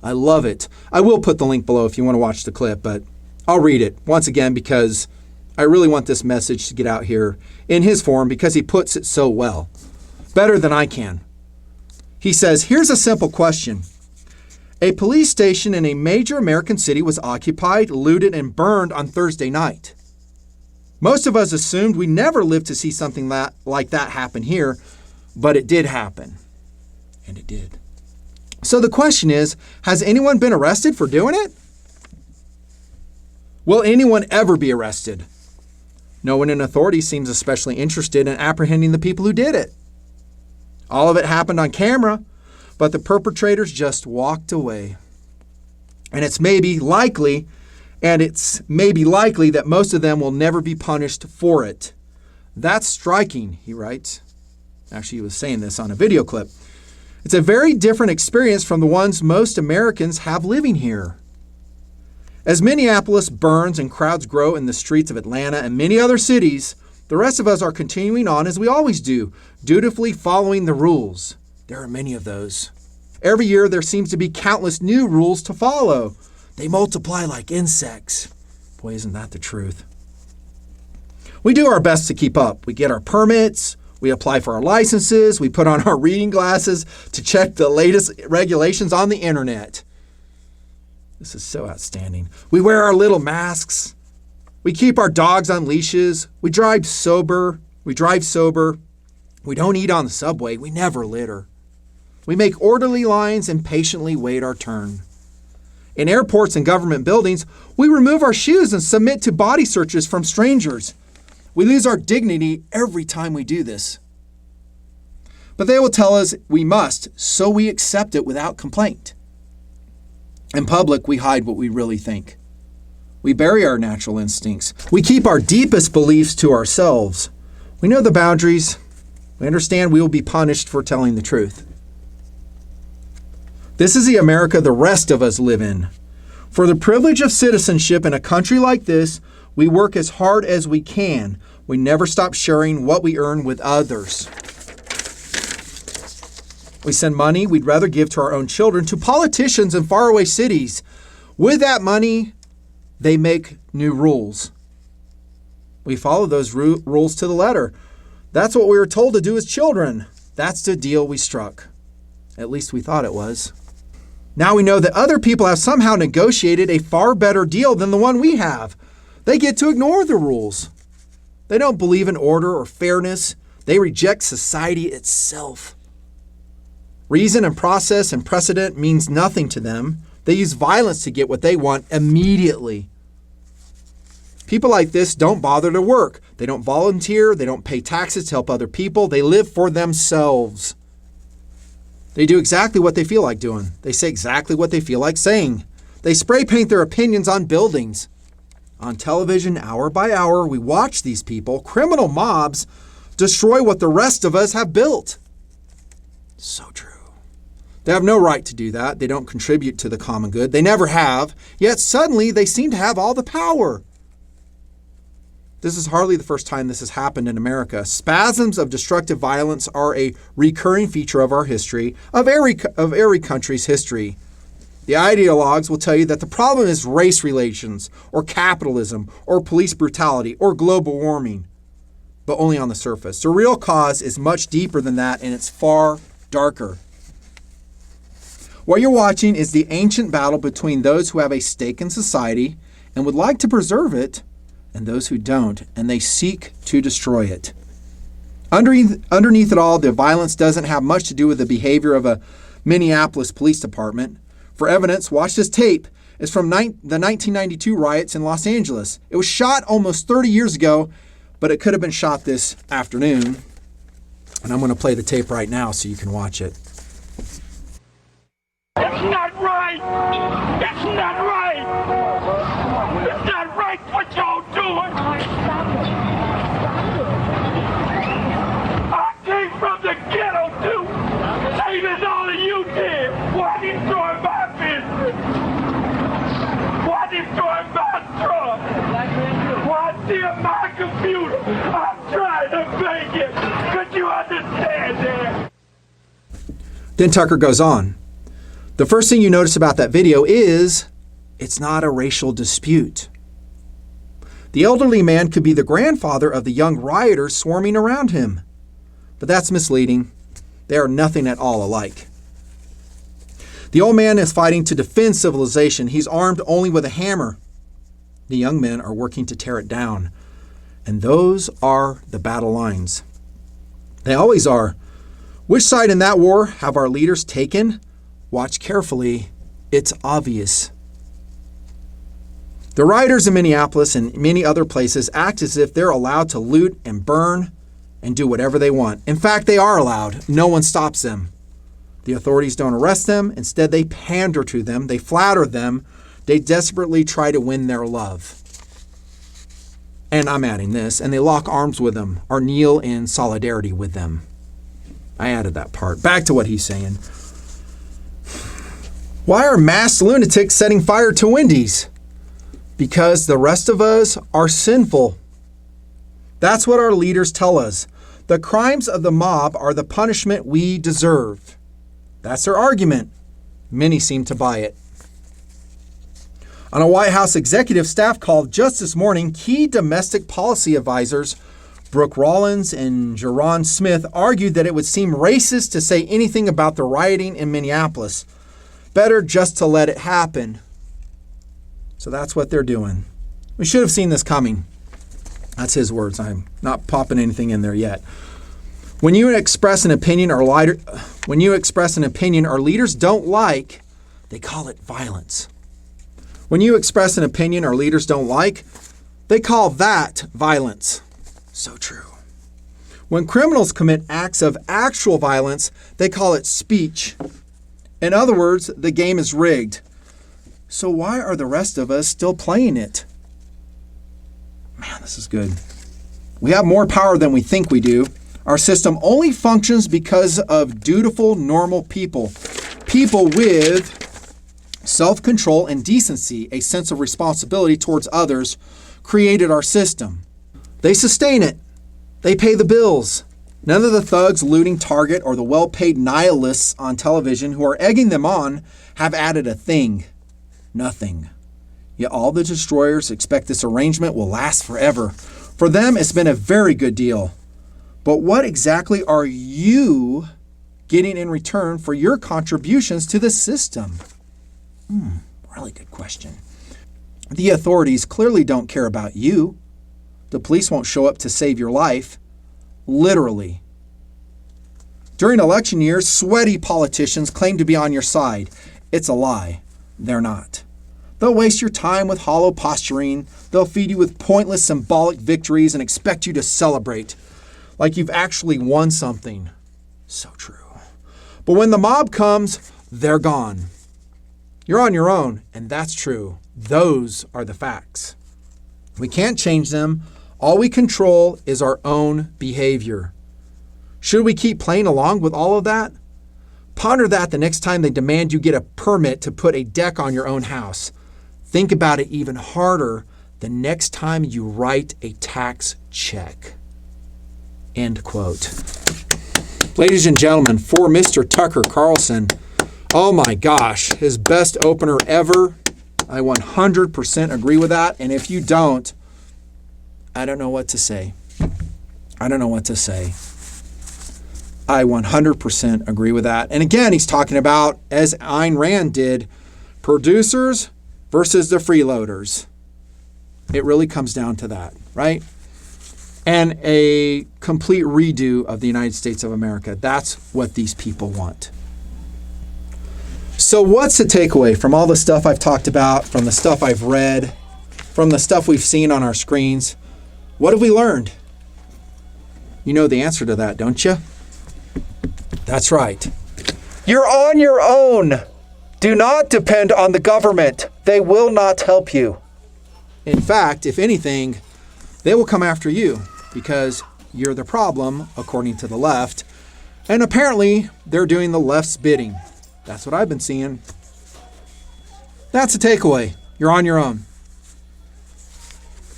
I love it. I will put the link below if you want to watch the clip, but I'll read it once again because I really want this message to get out here in his form because he puts it so well. Better than I can. He says, here's a simple question. A police station in a major American city was occupied, looted, and burned on Thursday night. Most of us assumed we never lived to see something like that happen here, but it did happen. And it did. So the question is, has anyone been arrested for doing it? Will anyone ever be arrested? No one in authority seems especially interested in apprehending the people who did it. All of it happened on camera, but the perpetrators just walked away. And it's maybe likely that most of them will never be punished for it. That's striking, he writes. Actually, he was saying this on a video clip. It's a very different experience from the ones most Americans have living here. As Minneapolis burns and crowds grow in the streets of Atlanta and many other cities, the rest of us are continuing on as we always do, dutifully following the rules. There are many of those. Every year there seems to be countless new rules to follow. They multiply like insects. Boy, isn't that the truth? We do our best to keep up. We get our permits, we apply for our licenses, we put on our reading glasses to check the latest regulations on the internet. This is so outstanding. We wear our little masks. We keep our dogs on leashes. We drive sober. We don't eat on the subway. We never litter. We make orderly lines and patiently wait our turn. In airports and government buildings, we remove our shoes and submit to body searches from strangers. We lose our dignity every time we do this. But they will tell us we must, so we accept it without complaint. In public, we hide what we really think. We bury our natural instincts. We keep our deepest beliefs to ourselves. We know the boundaries. We understand we will be punished for telling the truth. This is the America the rest of us live in. For the privilege of citizenship in a country like this, we work as hard as we can. We never stop sharing what we earn with others. We send money we'd rather give to our own children to politicians in faraway cities. With that money, they make new rules. We follow those rules to the letter. That's what we were told to do as children. That's the deal we struck. At least we thought it was. Now we know that other people have somehow negotiated a far better deal than the one we have. They get to ignore the rules. They don't believe in order or fairness. They reject society itself. Reason and process and precedent means nothing to them. They use violence to get what they want immediately. People like this don't bother to work. They don't volunteer. They don't pay taxes to help other people. They live for themselves. They do exactly what they feel like doing. They say exactly what they feel like saying. They spray paint their opinions on buildings. On television, hour by hour, we watch these people, criminal mobs, destroy what the rest of us have built. So true. They have no right to do that. They don't contribute to the common good. They never have. Yet suddenly they seem to have all the power. This is hardly the first time this has happened in America. Spasms of destructive violence are a recurring feature of our history, of every country's history. The ideologues will tell you that the problem is race relations, or capitalism, or police brutality, or global warming, but only on the surface. The real cause is much deeper than that, and it's far darker. What you're watching is the ancient battle between those who have a stake in society and would like to preserve it, and those who don't, and they seek to destroy it. Underneath it all, the violence doesn't have much to do with the behavior of a Minneapolis police department. For evidence, watch this tape. It's from the 1992 riots in Los Angeles. It was shot almost 30 years ago, but it could have been shot this afternoon. And I'm going to play the tape right now so you can watch it. It's not right! It's not right! It's not right what y'all doing! I came from the ghetto too! Same as all of you did! Why destroy my business? Why destroy my truck? Why steal my computer? I'm trying to make it! Could you understand that? Then Tucker goes on. The first thing you notice about that video is it's not a racial dispute. The elderly man could be the grandfather of the young rioters swarming around him. But that's misleading. They are nothing at all alike. The old man is fighting to defend civilization. He's armed only with a hammer. The young men are working to tear it down. And those are the battle lines. They always are. Which side in that war have our leaders taken? Watch carefully. It's obvious. The rioters in Minneapolis and many other places act as if they're allowed to loot and burn and do whatever they want. In fact, they are allowed. No one stops them. The authorities don't arrest them. Instead, they pander to them. They flatter them. They desperately try to win their love. And I'm adding this, and they lock arms with them or kneel in solidarity with them. I added that part. Back to what he's saying. Why are masked lunatics setting fire to Wendy's? Because the rest of us are sinful. That's what our leaders tell us. The crimes of the mob are the punishment we deserve. That's their argument. Many seem to buy it. On a White House executive staff call just this morning, key domestic policy advisors Brooke Rollins and Jerron Smith argued that it would seem racist to say anything about the rioting in Minneapolis. Better just to let it happen. So that's what they're doing. We should have seen this coming. That's his words. I'm not popping anything in there yet. When you express an opinion our leaders don't like, they call it violence. When you express an opinion our leaders don't like, they call that violence. So true. When criminals commit acts of actual violence, they call it speech. In other words, the game is rigged. So why are the rest of us still playing it? Man, this is good. We have more power than we think we do. Our system only functions because of dutiful, normal people. People with self-control and decency, a sense of responsibility towards others, created our system. They sustain it. They pay the bills. None of the thugs looting Target or the well-paid nihilists on television who are egging them on have added a thing. Nothing. Yet all the destroyers expect this arrangement will last forever. For them, it's been a very good deal. But what exactly are you getting in return for your contributions to the system? Really good question. The authorities clearly don't care about you. The police won't show up to save your life. Literally. During election years, sweaty politicians claim to be on your side. It's a lie. They're not. They'll waste your time with hollow posturing. They'll feed you with pointless symbolic victories and expect you to celebrate like you've actually won something. So true. But when the mob comes, they're gone. You're on your own, and that's true. Those are the facts. We can't change them. All we control is our own behavior. Should we keep playing along with all of that? Ponder that the next time they demand you get a permit to put a deck on your own house. Think about it even harder the next time you write a tax check. End quote. Ladies and gentlemen, for Mr. Tucker Carlson, Oh my gosh, his best opener ever. I 100% agree with that. And if you don't, I don't know what to say. I don't know what to say. I 100% agree with that. And again, he's talking about, as Ayn Rand did, producers versus the freeloaders. It really comes down to that, right? And a complete redo of the United States of America. That's what these people want. So what's the takeaway from all the stuff I've talked about, from the stuff I've read, from the stuff we've seen on our screens? What have we learned? You know the answer to that, don't you? That's right. You're on your own. Do not depend on the government. They will not help you. In fact, if anything, they will come after you because you're the problem, according to the left. And apparently, they're doing the left's bidding. That's what I've been seeing. That's a takeaway. You're on your own.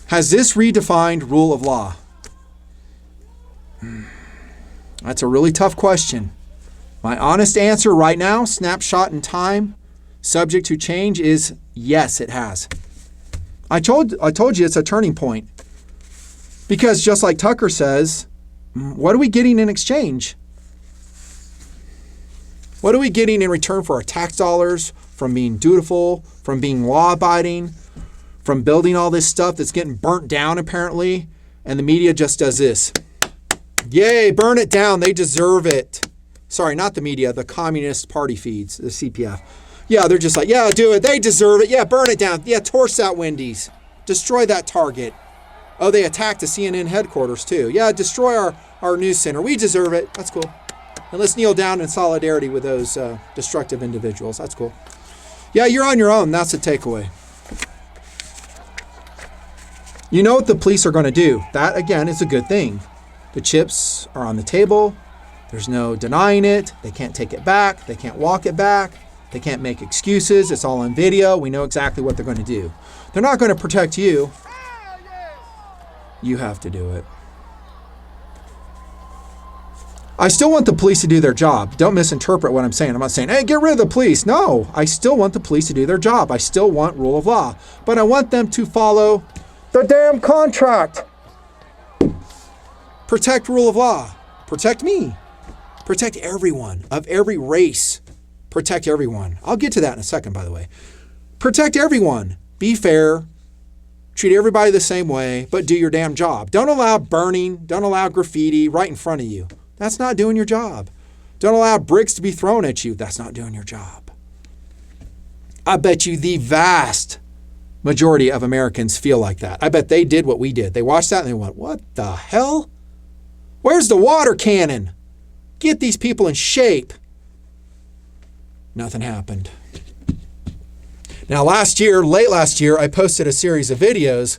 Has this redefined rule of law? That's a really tough question. My honest answer right now, snapshot in time, subject to change, is yes, it has. I told you it's a turning point. Because just like Tucker says, what are we getting in exchange? What are we getting in return for our tax dollars, from being dutiful, from being law-abiding, from building all this stuff that's getting burnt down apparently, and the media just does this. Yay, burn it down, they deserve it. Sorry, not the media, the Communist Party feeds, the CPF. Yeah, they're just like, yeah, do it, they deserve it. Yeah, burn it down. Yeah, torch that Wendy's. Destroy that Target. Oh, they attacked the CNN headquarters too. Yeah, destroy our news center. We deserve it. That's cool. And let's kneel down in solidarity with those destructive individuals. That's cool. Yeah, you're on your own. That's the takeaway. You know what the police are going to do. That, again, is a good thing. The chips are on the table. There's no denying it. They can't take it back. They can't walk it back. They can't make excuses. It's all on video. We know exactly what they're going to do. They're not going to protect you. You have to do it. I still want the police to do their job. Don't misinterpret what I'm saying. I'm not saying, hey, get rid of the police. No, I still want the police to do their job. I still want rule of law. But I want them to follow the damn contract. Protect rule of law. Protect me. Protect everyone of every race. Protect everyone. I'll get to that in a second, by the way. Protect everyone. Be fair. Treat everybody the same way, but do your damn job. Don't allow burning. Don't allow graffiti right in front of you. That's not doing your job. Don't allow bricks to be thrown at you. That's not doing your job. I bet you the vast majority of Americans feel like that. I bet they did what we did. They watched that and they went, what the hell? Where's the water cannon? Get these people in shape. Nothing happened. Now late last year, I posted a series of videos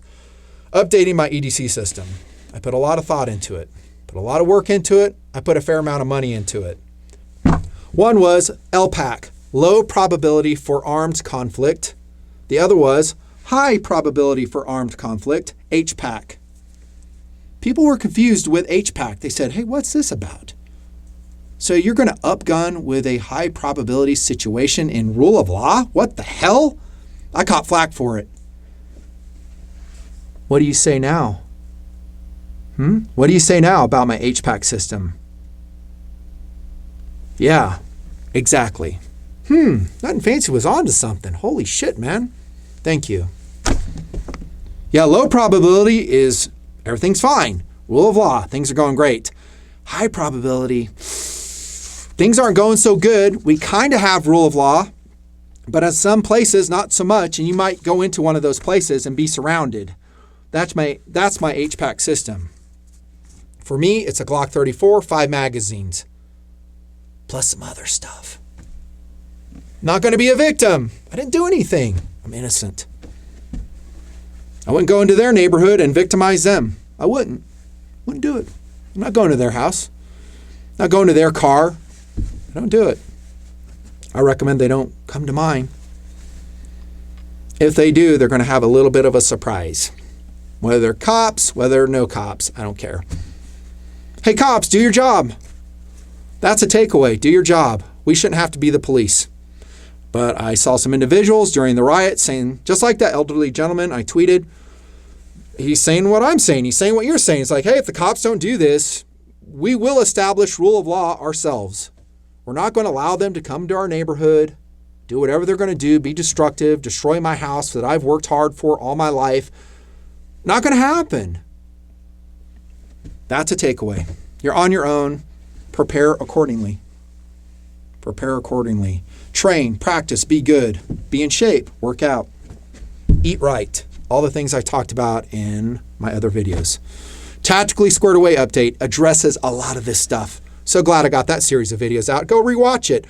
updating my EDC system. I put a lot of thought into it, put a lot of work into it. I put a fair amount of money into it. One was LPAC, low probability for armed conflict. The other was high probability for armed conflict, HPAC. People were confused with HPAC. They said, hey, what's this about? So you're going to upgun with a high probability situation in rule of law? What the hell? I caught flack for it. What do you say now? What do you say now about my HPAC system? Yeah, exactly. Nutnfancy was on to something. Holy shit, man. Thank you. Yeah, low probability is everything's fine. Rule of law, things are going great. High probability, things aren't going so good. We kind of have rule of law, but in some places, not so much. And you might go into one of those places and be surrounded. That's my HPAC system. For me, it's a Glock 34, 5 magazines, plus some other stuff. Not going to be a victim. I didn't do anything. I'm innocent. I wouldn't go into their neighborhood and victimize them. I wouldn't do it. I'm not going to their house. Not going to their car. I don't do it. I recommend they don't come to mine. If they do, they're going to have a little bit of a surprise. Whether they're cops, whether no cops, I don't care. Hey, cops, do your job. That's a takeaway. Do your job. We shouldn't have to be the police. But I saw some individuals during the riot saying, just like that elderly gentleman I tweeted, he's saying what I'm saying. He's saying what you're saying. It's like, hey, if the cops don't do this, we will establish rule of law ourselves. We're not going to allow them to come to our neighborhood, do whatever they're going to do, be destructive, destroy my house that I've worked hard for all my life. Not going to happen. That's a takeaway. You're on your own. Prepare accordingly. Prepare accordingly. Train, practice, be good, be in shape, work out, eat right. All the things I talked about in my other videos. Tactically Squared Away update addresses a lot of this stuff. So glad I got that series of videos out. Go rewatch it.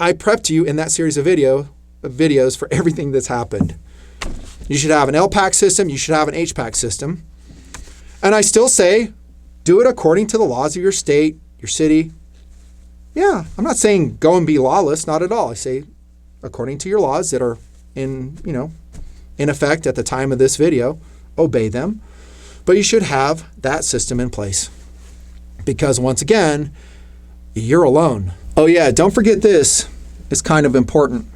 I prepped you in that series of videos for everything that's happened. You should have an LPAC system. You should have an HPAC system. And I still say, do it according to the laws of your state, your city. Yeah, I'm not saying go and be lawless, not at all. I say according to your laws that are in effect at the time of this video, obey them. But you should have that system in place. Because once again, you're alone. Oh yeah, don't forget this. It's kind of important.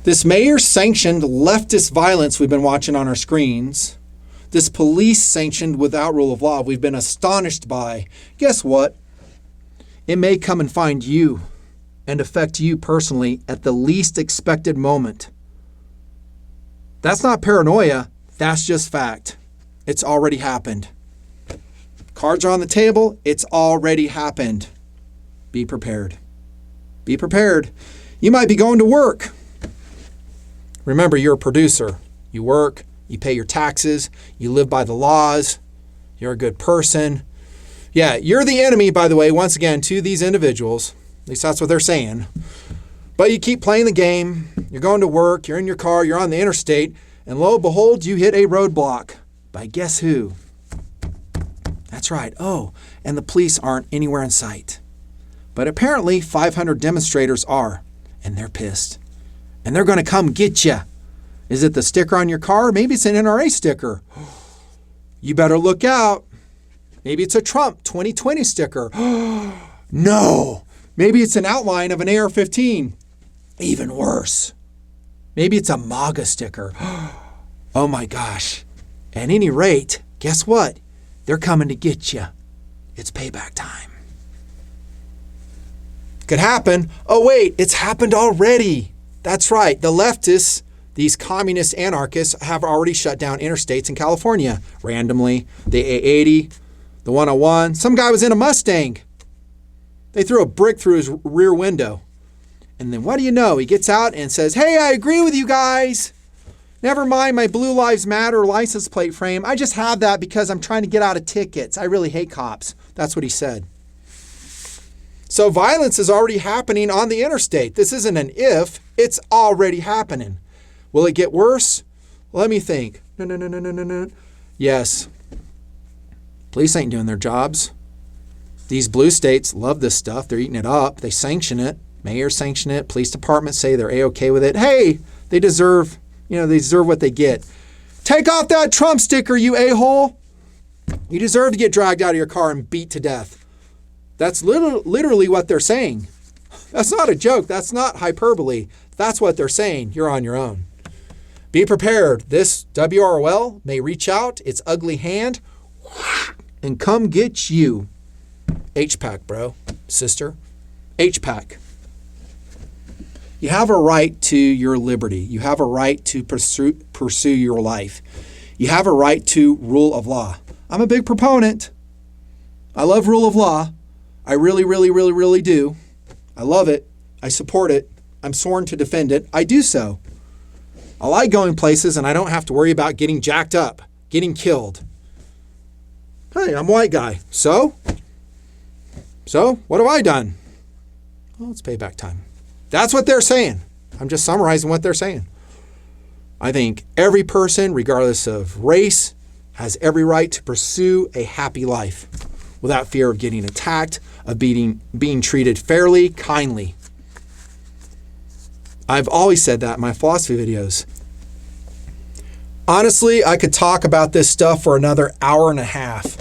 This mayor-sanctioned leftist violence we've been watching on our screens, this police-sanctioned without rule of law we've been astonished by, guess what? It may come and find you and affect you personally at the least expected moment. That's not paranoia. That's just fact. It's already happened. Cards are on the table. It's already happened. Be prepared. Be prepared. You might be going to work. Remember, you're a producer. You work, you pay your taxes, you live by the laws, you're a good person. Yeah, you're the enemy, by the way, once again, to these individuals. At least that's what they're saying. But you keep playing the game. You're going to work, you're in your car, you're on the interstate, and lo and behold, you hit a roadblock. By guess who? That's right. Oh, and the police aren't anywhere in sight. But apparently 500 demonstrators are, and they're pissed. And they're going to come get you. Is it the sticker on your car? Maybe it's an NRA sticker. You better look out. Maybe it's a Trump 2020 sticker. No. Maybe it's an outline of an AR-15. Even worse. Maybe it's a MAGA sticker. Oh my gosh. At any rate, guess what? They're coming to get you. It's payback time. Could happen. Oh wait, it's happened already. That's right. The leftists, these communist anarchists, have already shut down interstates in California randomly. The A80, the 101. Some guy was in a Mustang. They threw a brick through his rear window. And then what do you know? He gets out and says, hey, I agree with you guys. Never mind my Blue Lives Matter license plate frame. I just have that because I'm trying to get out of tickets. I really hate cops. That's what he said. So violence is already happening on the interstate. This isn't an if, it's already happening. Will it get worse? Let me think. No. Yes. Police ain't doing their jobs. These blue states love this stuff. They're eating it up. They sanction it. Mayors sanction it. Police departments say they're A-okay with it. Hey, they deserve what they get. Take off that Trump sticker, you a-hole. You deserve to get dragged out of your car and beat to death. That's literally what they're saying. That's not a joke. That's not hyperbole. That's what they're saying. You're on your own. Be prepared. This WROL may reach out its ugly hand and come get you. HPAC, bro, sister. HPAC. You have a right to your liberty. You have a right to pursue your life. You have a right to rule of law. I'm a big proponent. I love rule of law. I really do. I love it. I support it. I'm sworn to defend it. I do so. I like going places and I don't have to worry about getting jacked up, getting killed. Hey, I'm a white guy. So what have I done? Well, it's payback time. That's what they're saying. I'm just summarizing what they're saying. I think every person, regardless of race, has every right to pursue a happy life without fear of getting attacked, of being treated fairly, kindly. I've always said that in my philosophy videos. Honestly, I could talk about this stuff for another hour and a half.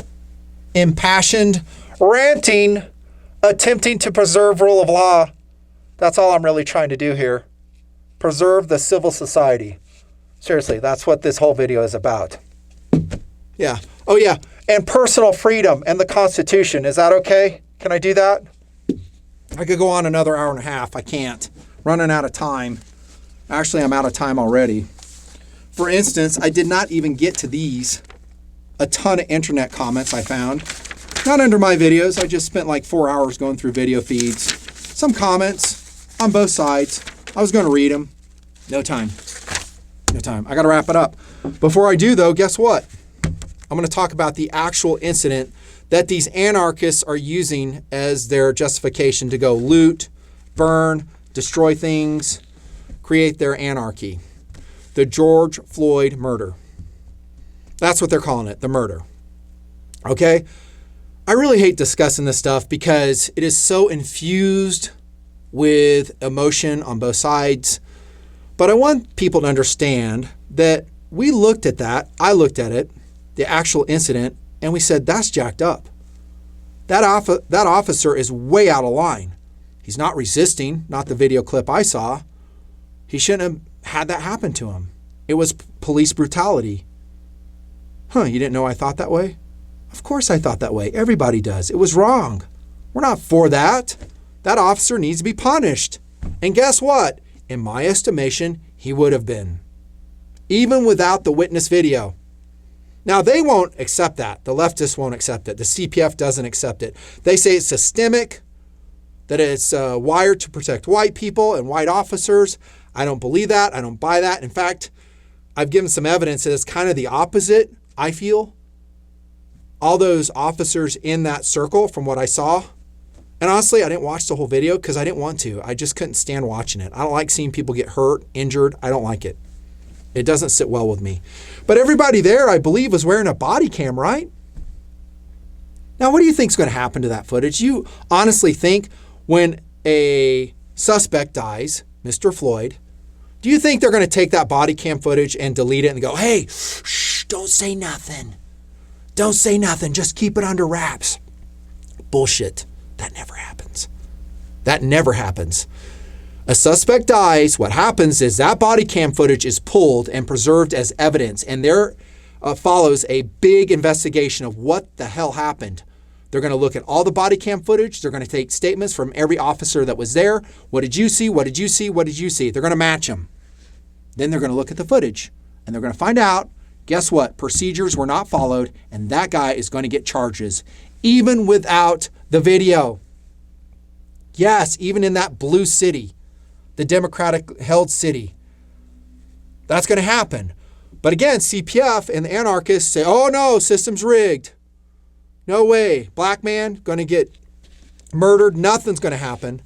Impassioned, ranting, attempting to preserve rule of law. That's all I'm really trying to do here. preserve the civil society. Seriously, that's what this whole video is about. Yeah. Oh, yeah. And personal freedom and the Constitution. Is that okay? Can I do that? I could go on another hour and a half. I can't. Running out of time. Actually, I'm out of time already. For instance, I did not even get to these. A ton of internet comments I found. Not under my videos. I just spent like 4 hours going through video feeds. Some comments on both sides. I was going to read them. No time. No time. I got to wrap it up. Before I do, though, guess what? I'm going to talk about the actual incident that these anarchists are using as their justification to go loot, burn, destroy things, create their anarchy. The George Floyd murder. That's what they're calling it, the murder. Okay? I really hate discussing this stuff because it is so infused with emotion on both sides. But I want people to understand that we looked at that, I looked at it, the actual incident, and we said, that's jacked up. That officer is way out of line. He's not resisting, not the video clip I saw. He shouldn't have had that happen to him. It was police brutality. You didn't know I thought that way? Of course I thought that way. Everybody does. It was wrong. We're not for that. That officer needs to be punished. And guess what? In my estimation, he would have been. Even without the witness video. Now, they won't accept that. The leftists won't accept it. The CPF doesn't accept it. They say it's systemic, that it's wired to protect white people and white officers. I don't believe that. I don't buy that. In fact, I've given some evidence that it's kind of the opposite, I feel. All those officers in that circle, from what I saw, and honestly, I didn't watch the whole video because I didn't want to. I just couldn't stand watching it. I don't like seeing people get hurt, injured. I don't like it. It doesn't sit well with me. But everybody there, I believe, was wearing a body cam, right? Now, what do you think is going to happen to that footage? You honestly think when a suspect dies, Mr. Floyd, do you think they're going to take that body cam footage and delete it and go, hey, shh, don't say nothing. Don't say nothing. Just keep it under wraps. Bullshit. That never happens. That never happens. A suspect dies. What happens is that body cam footage is pulled and preserved as evidence, and there follows a big investigation of what the hell happened. They're going to look at all the body cam footage. They're going to take statements from every officer that was there. What did you see? What did you see? What did you see? They're going to match them. Then they're going to look at the footage, and they're going to find out, guess what? Procedures were not followed, and that guy is going to get charges, even without the video. Yes, even in that blue city. The Democratic-held city. That's going to happen. But again, CPF and the anarchists say, oh no, system's rigged. No way. Black man going to get murdered. Nothing's going to happen.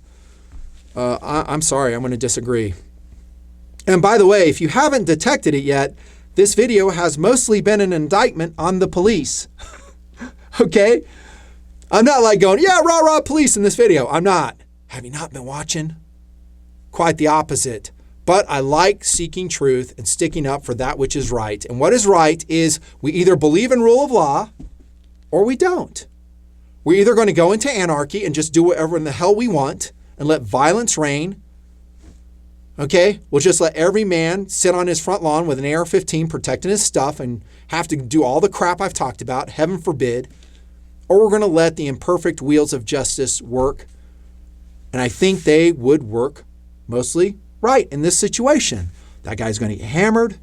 I'm sorry. I'm going to disagree. And by the way, if you haven't detected it yet, this video has mostly been an indictment on the police. Okay? I'm not like going, yeah, rah, rah, police in this video. I'm not. Have you not been watching? Quite the opposite. But I like seeking truth and sticking up for that which is right. And what is right is we either believe in rule of law or we don't. We're either going to go into anarchy and just do whatever in the hell we want and let violence reign. Okay? We'll just let every man sit on his front lawn with an AR-15 protecting his stuff and have to do all the crap I've talked about, heaven forbid. Or we're going to let the imperfect wheels of justice work. And I think they would work mostly right in this situation. That guy's going to get hammered.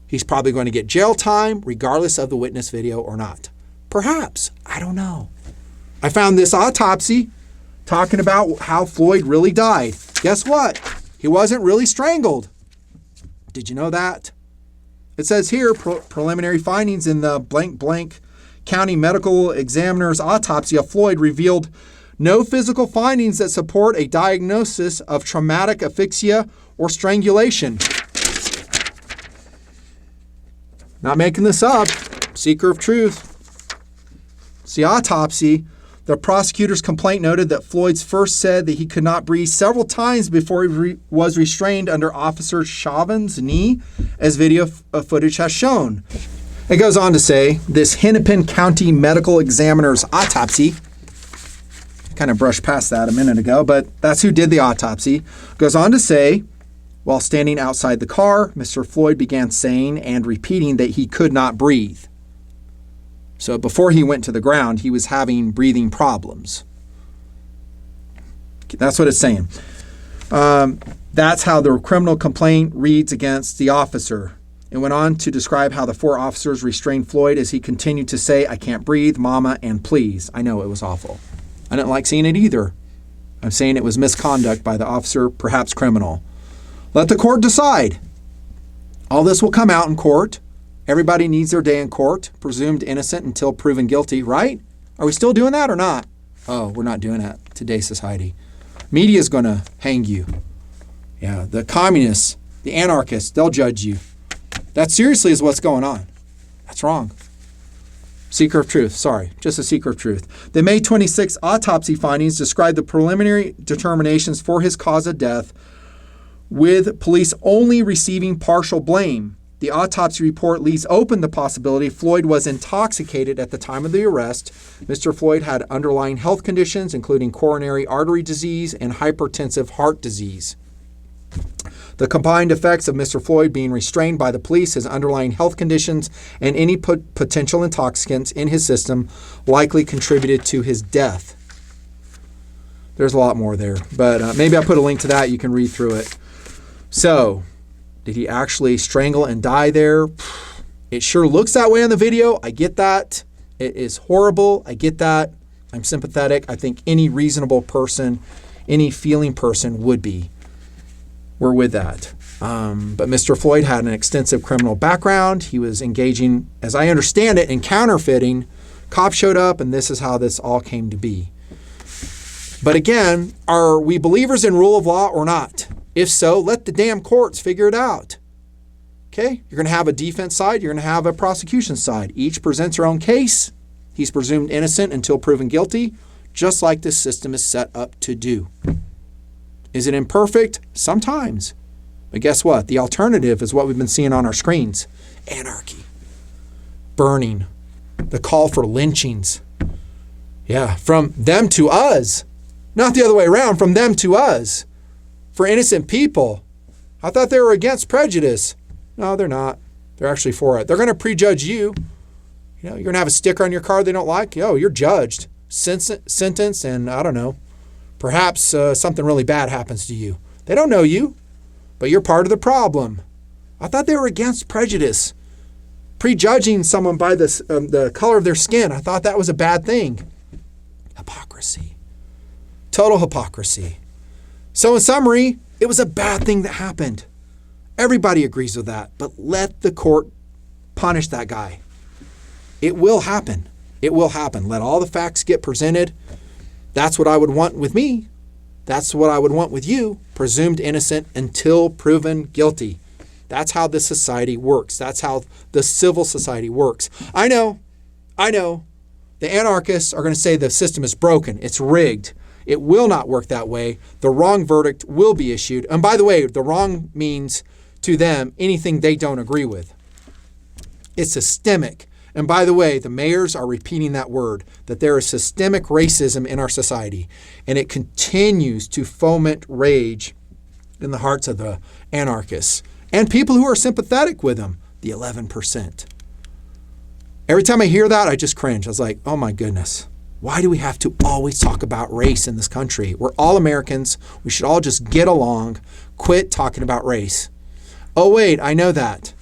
He's probably going to get jail time, regardless of the witness video or not. Perhaps. I don't know. I found this autopsy talking about how Floyd really died. Guess what? He wasn't really strangled. Did you know that? It says here, preliminary findings in the blank blank county medical examiner's autopsy of Floyd revealed no physical findings that support a diagnosis of traumatic asphyxia or strangulation. Not making this up. Seeker of truth. It's the autopsy. The prosecutor's complaint noted that Floyd's first said that he could not breathe several times before he was restrained under Officer Chauvin's knee, as video footage has shown. It goes on to say, this Hennepin County medical examiner's autopsy, kind of brushed past that a minute ago, but that's who did the autopsy, goes on to say While standing outside the car, Mr. Floyd began saying and repeating that he could not breathe. So before he went to the ground, he was having breathing problems. That's what it's saying. That's how the criminal complaint reads against the officer. It went on to describe how the 4 officers restrained Floyd as he continued to say, "I can't breathe, mama, and please." I know it was awful. I didn't like seeing it either. I'm saying it was misconduct by the officer, perhaps criminal. Let the court decide. All this will come out in court. Everybody needs their day in court, presumed innocent until proven guilty, right? Are we still doing that or not? Oh, we're not doing that. Today's society. Media's going to hang you. Yeah, the communists, the anarchists, they'll judge you. That seriously is what's going on. That's wrong. Seeker of truth. Sorry, just a seeker of truth. The May 26 autopsy findings describe the preliminary determinations for his cause of death, with police only receiving partial blame. The autopsy report leaves open the possibility Floyd was intoxicated at the time of the arrest. Mr. Floyd had underlying health conditions, including coronary artery disease and hypertensive heart disease. The combined effects of Mr. Floyd being restrained by the police, his underlying health conditions, and any potential intoxicants in his system likely contributed to his death. There's a lot more there, but maybe I'll put a link to that. You can read through it. So, did he actually strangle and die there? It sure looks that way on the video. I get that. It is horrible. I get that. I'm sympathetic. I think any reasonable person, any feeling person would be. We're with that. But Mr. Floyd had an extensive criminal background. He was engaging, as I understand it, in counterfeiting. Cops showed up, and this is how this all came to be. But again, are we believers in rule of law or not? If so, let the damn courts figure it out. Okay? You're going to have a defense side. You're going to have a prosecution side. Each presents their own case. He's presumed innocent until proven guilty, just like this system is set up to do. Is it imperfect? Sometimes. But guess what? The alternative is what we've been seeing on our screens. Anarchy. Burning. The call for lynchings. Yeah, from them to us. Not the other way around, from them to us. For innocent people. I thought they were against prejudice. No, they're not. They're actually for it. They're going to prejudge you. You know, you're going to have a sticker on your car they don't like. Oh, you're judged. Sentenced, and I don't know. Perhaps something really bad happens to you. They don't know you, but you're part of the problem. I thought they were against prejudice. Prejudging someone by the color of their skin. I thought that was a bad thing. Hypocrisy. Total hypocrisy. So in summary, it was a bad thing that happened. Everybody agrees with that, but let the court punish that guy. It will happen. It will happen. Let all the facts get presented. That's what I would want with me. That's what I would want with you. Presumed innocent until proven guilty. That's how this society works. That's how the civil society works. I know. The anarchists are going to say the system is broken. It's rigged. It will not work that way. The wrong verdict will be issued. And by the way, the wrong means to them anything they don't agree with. It's systemic. And by the way, the mayors are repeating that word, that there is systemic racism in our society, and it continues to foment rage in the hearts of the anarchists and people who are sympathetic with them, the 11%. Every time I hear that, I just cringe. I was like, oh my goodness, why do we have to always talk about race in this country? We're all Americans. We should all just get along, quit talking about race. Oh wait, I know that.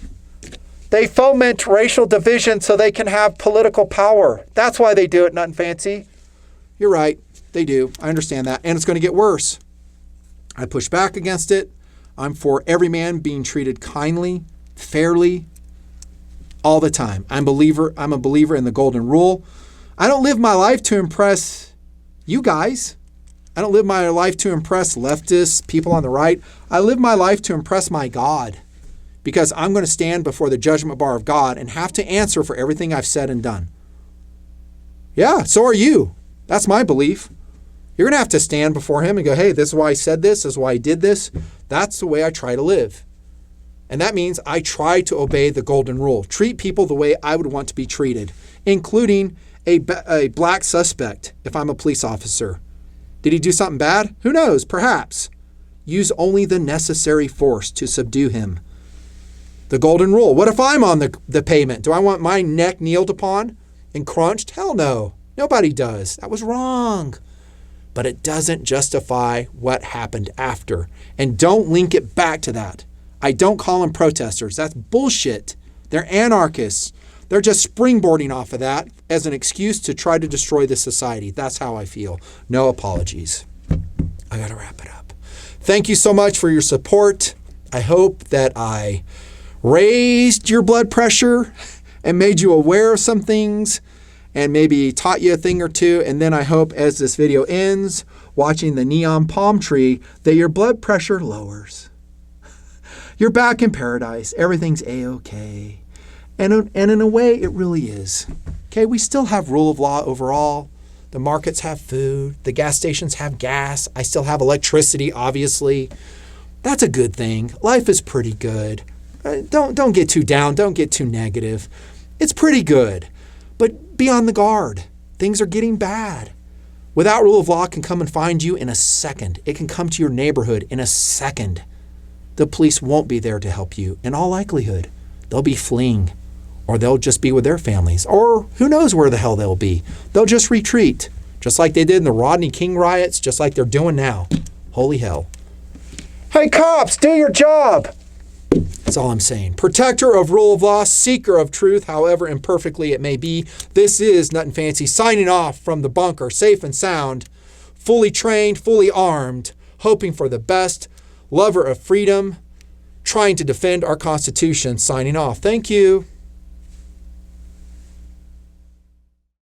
They foment racial division so they can have political power. That's why they do it, Nutnfancy. You're right. They do. I understand that. And it's going to get worse. I push back against it. I'm for every man being treated kindly, fairly, all the time. I'm a believer in the golden rule. I don't live my life to impress you guys. I don't live my life to impress leftists, people on the right. I live my life to impress my God. Because I'm going to stand before the judgment bar of God and have to answer for everything I've said and done. Yeah, so are you. That's my belief. You're going to have to stand before him and go, hey, this is why I said this, this is why I did this. That's the way I try to live. And that means I try to obey the golden rule. Treat people the way I would want to be treated, including a black suspect if I'm a police officer. Did he do something bad? Who knows? Perhaps. Use only the necessary force to subdue him. The golden rule. What if I'm on the pavement? Do I want my neck kneeled upon and crunched? Hell no. Nobody does. That was wrong. But it doesn't justify what happened after. And don't link it back to that. I don't call them protesters. That's bullshit. They're anarchists. They're just springboarding off of that as an excuse to try to destroy the society. That's how I feel. No apologies. I got to wrap it up. Thank you so much for your support. I hope that I raised your blood pressure and made you aware of some things and maybe taught you a thing or two. And then I hope as this video ends, watching the neon palm tree, that your blood pressure lowers. You're back in paradise. Everything's A-okay. And in a way, it really is. Okay, we still have rule of law overall. The markets have food. The gas stations have gas. I still have electricity, obviously. That's a good thing. Life is pretty good. Don't get too down. Don't get too negative. It's pretty good. But be on the guard. Things are getting bad. Without rule of law, it can come and find you in a second. It can come to your neighborhood in a second. The police won't be there to help you. In all likelihood, they'll be fleeing. Or they'll just be with their families. Or who knows where the hell they'll be. They'll just retreat. Just like they did in the Rodney King riots. Just like they're doing now. Holy hell. Hey cops, do your job. That's all I'm saying. Protector of rule of law, seeker of truth, however imperfectly it may be. This is Nutnfancy signing off from the bunker, safe and sound, fully trained, fully armed, hoping for the best, lover of freedom, trying to defend our Constitution, signing off. Thank you.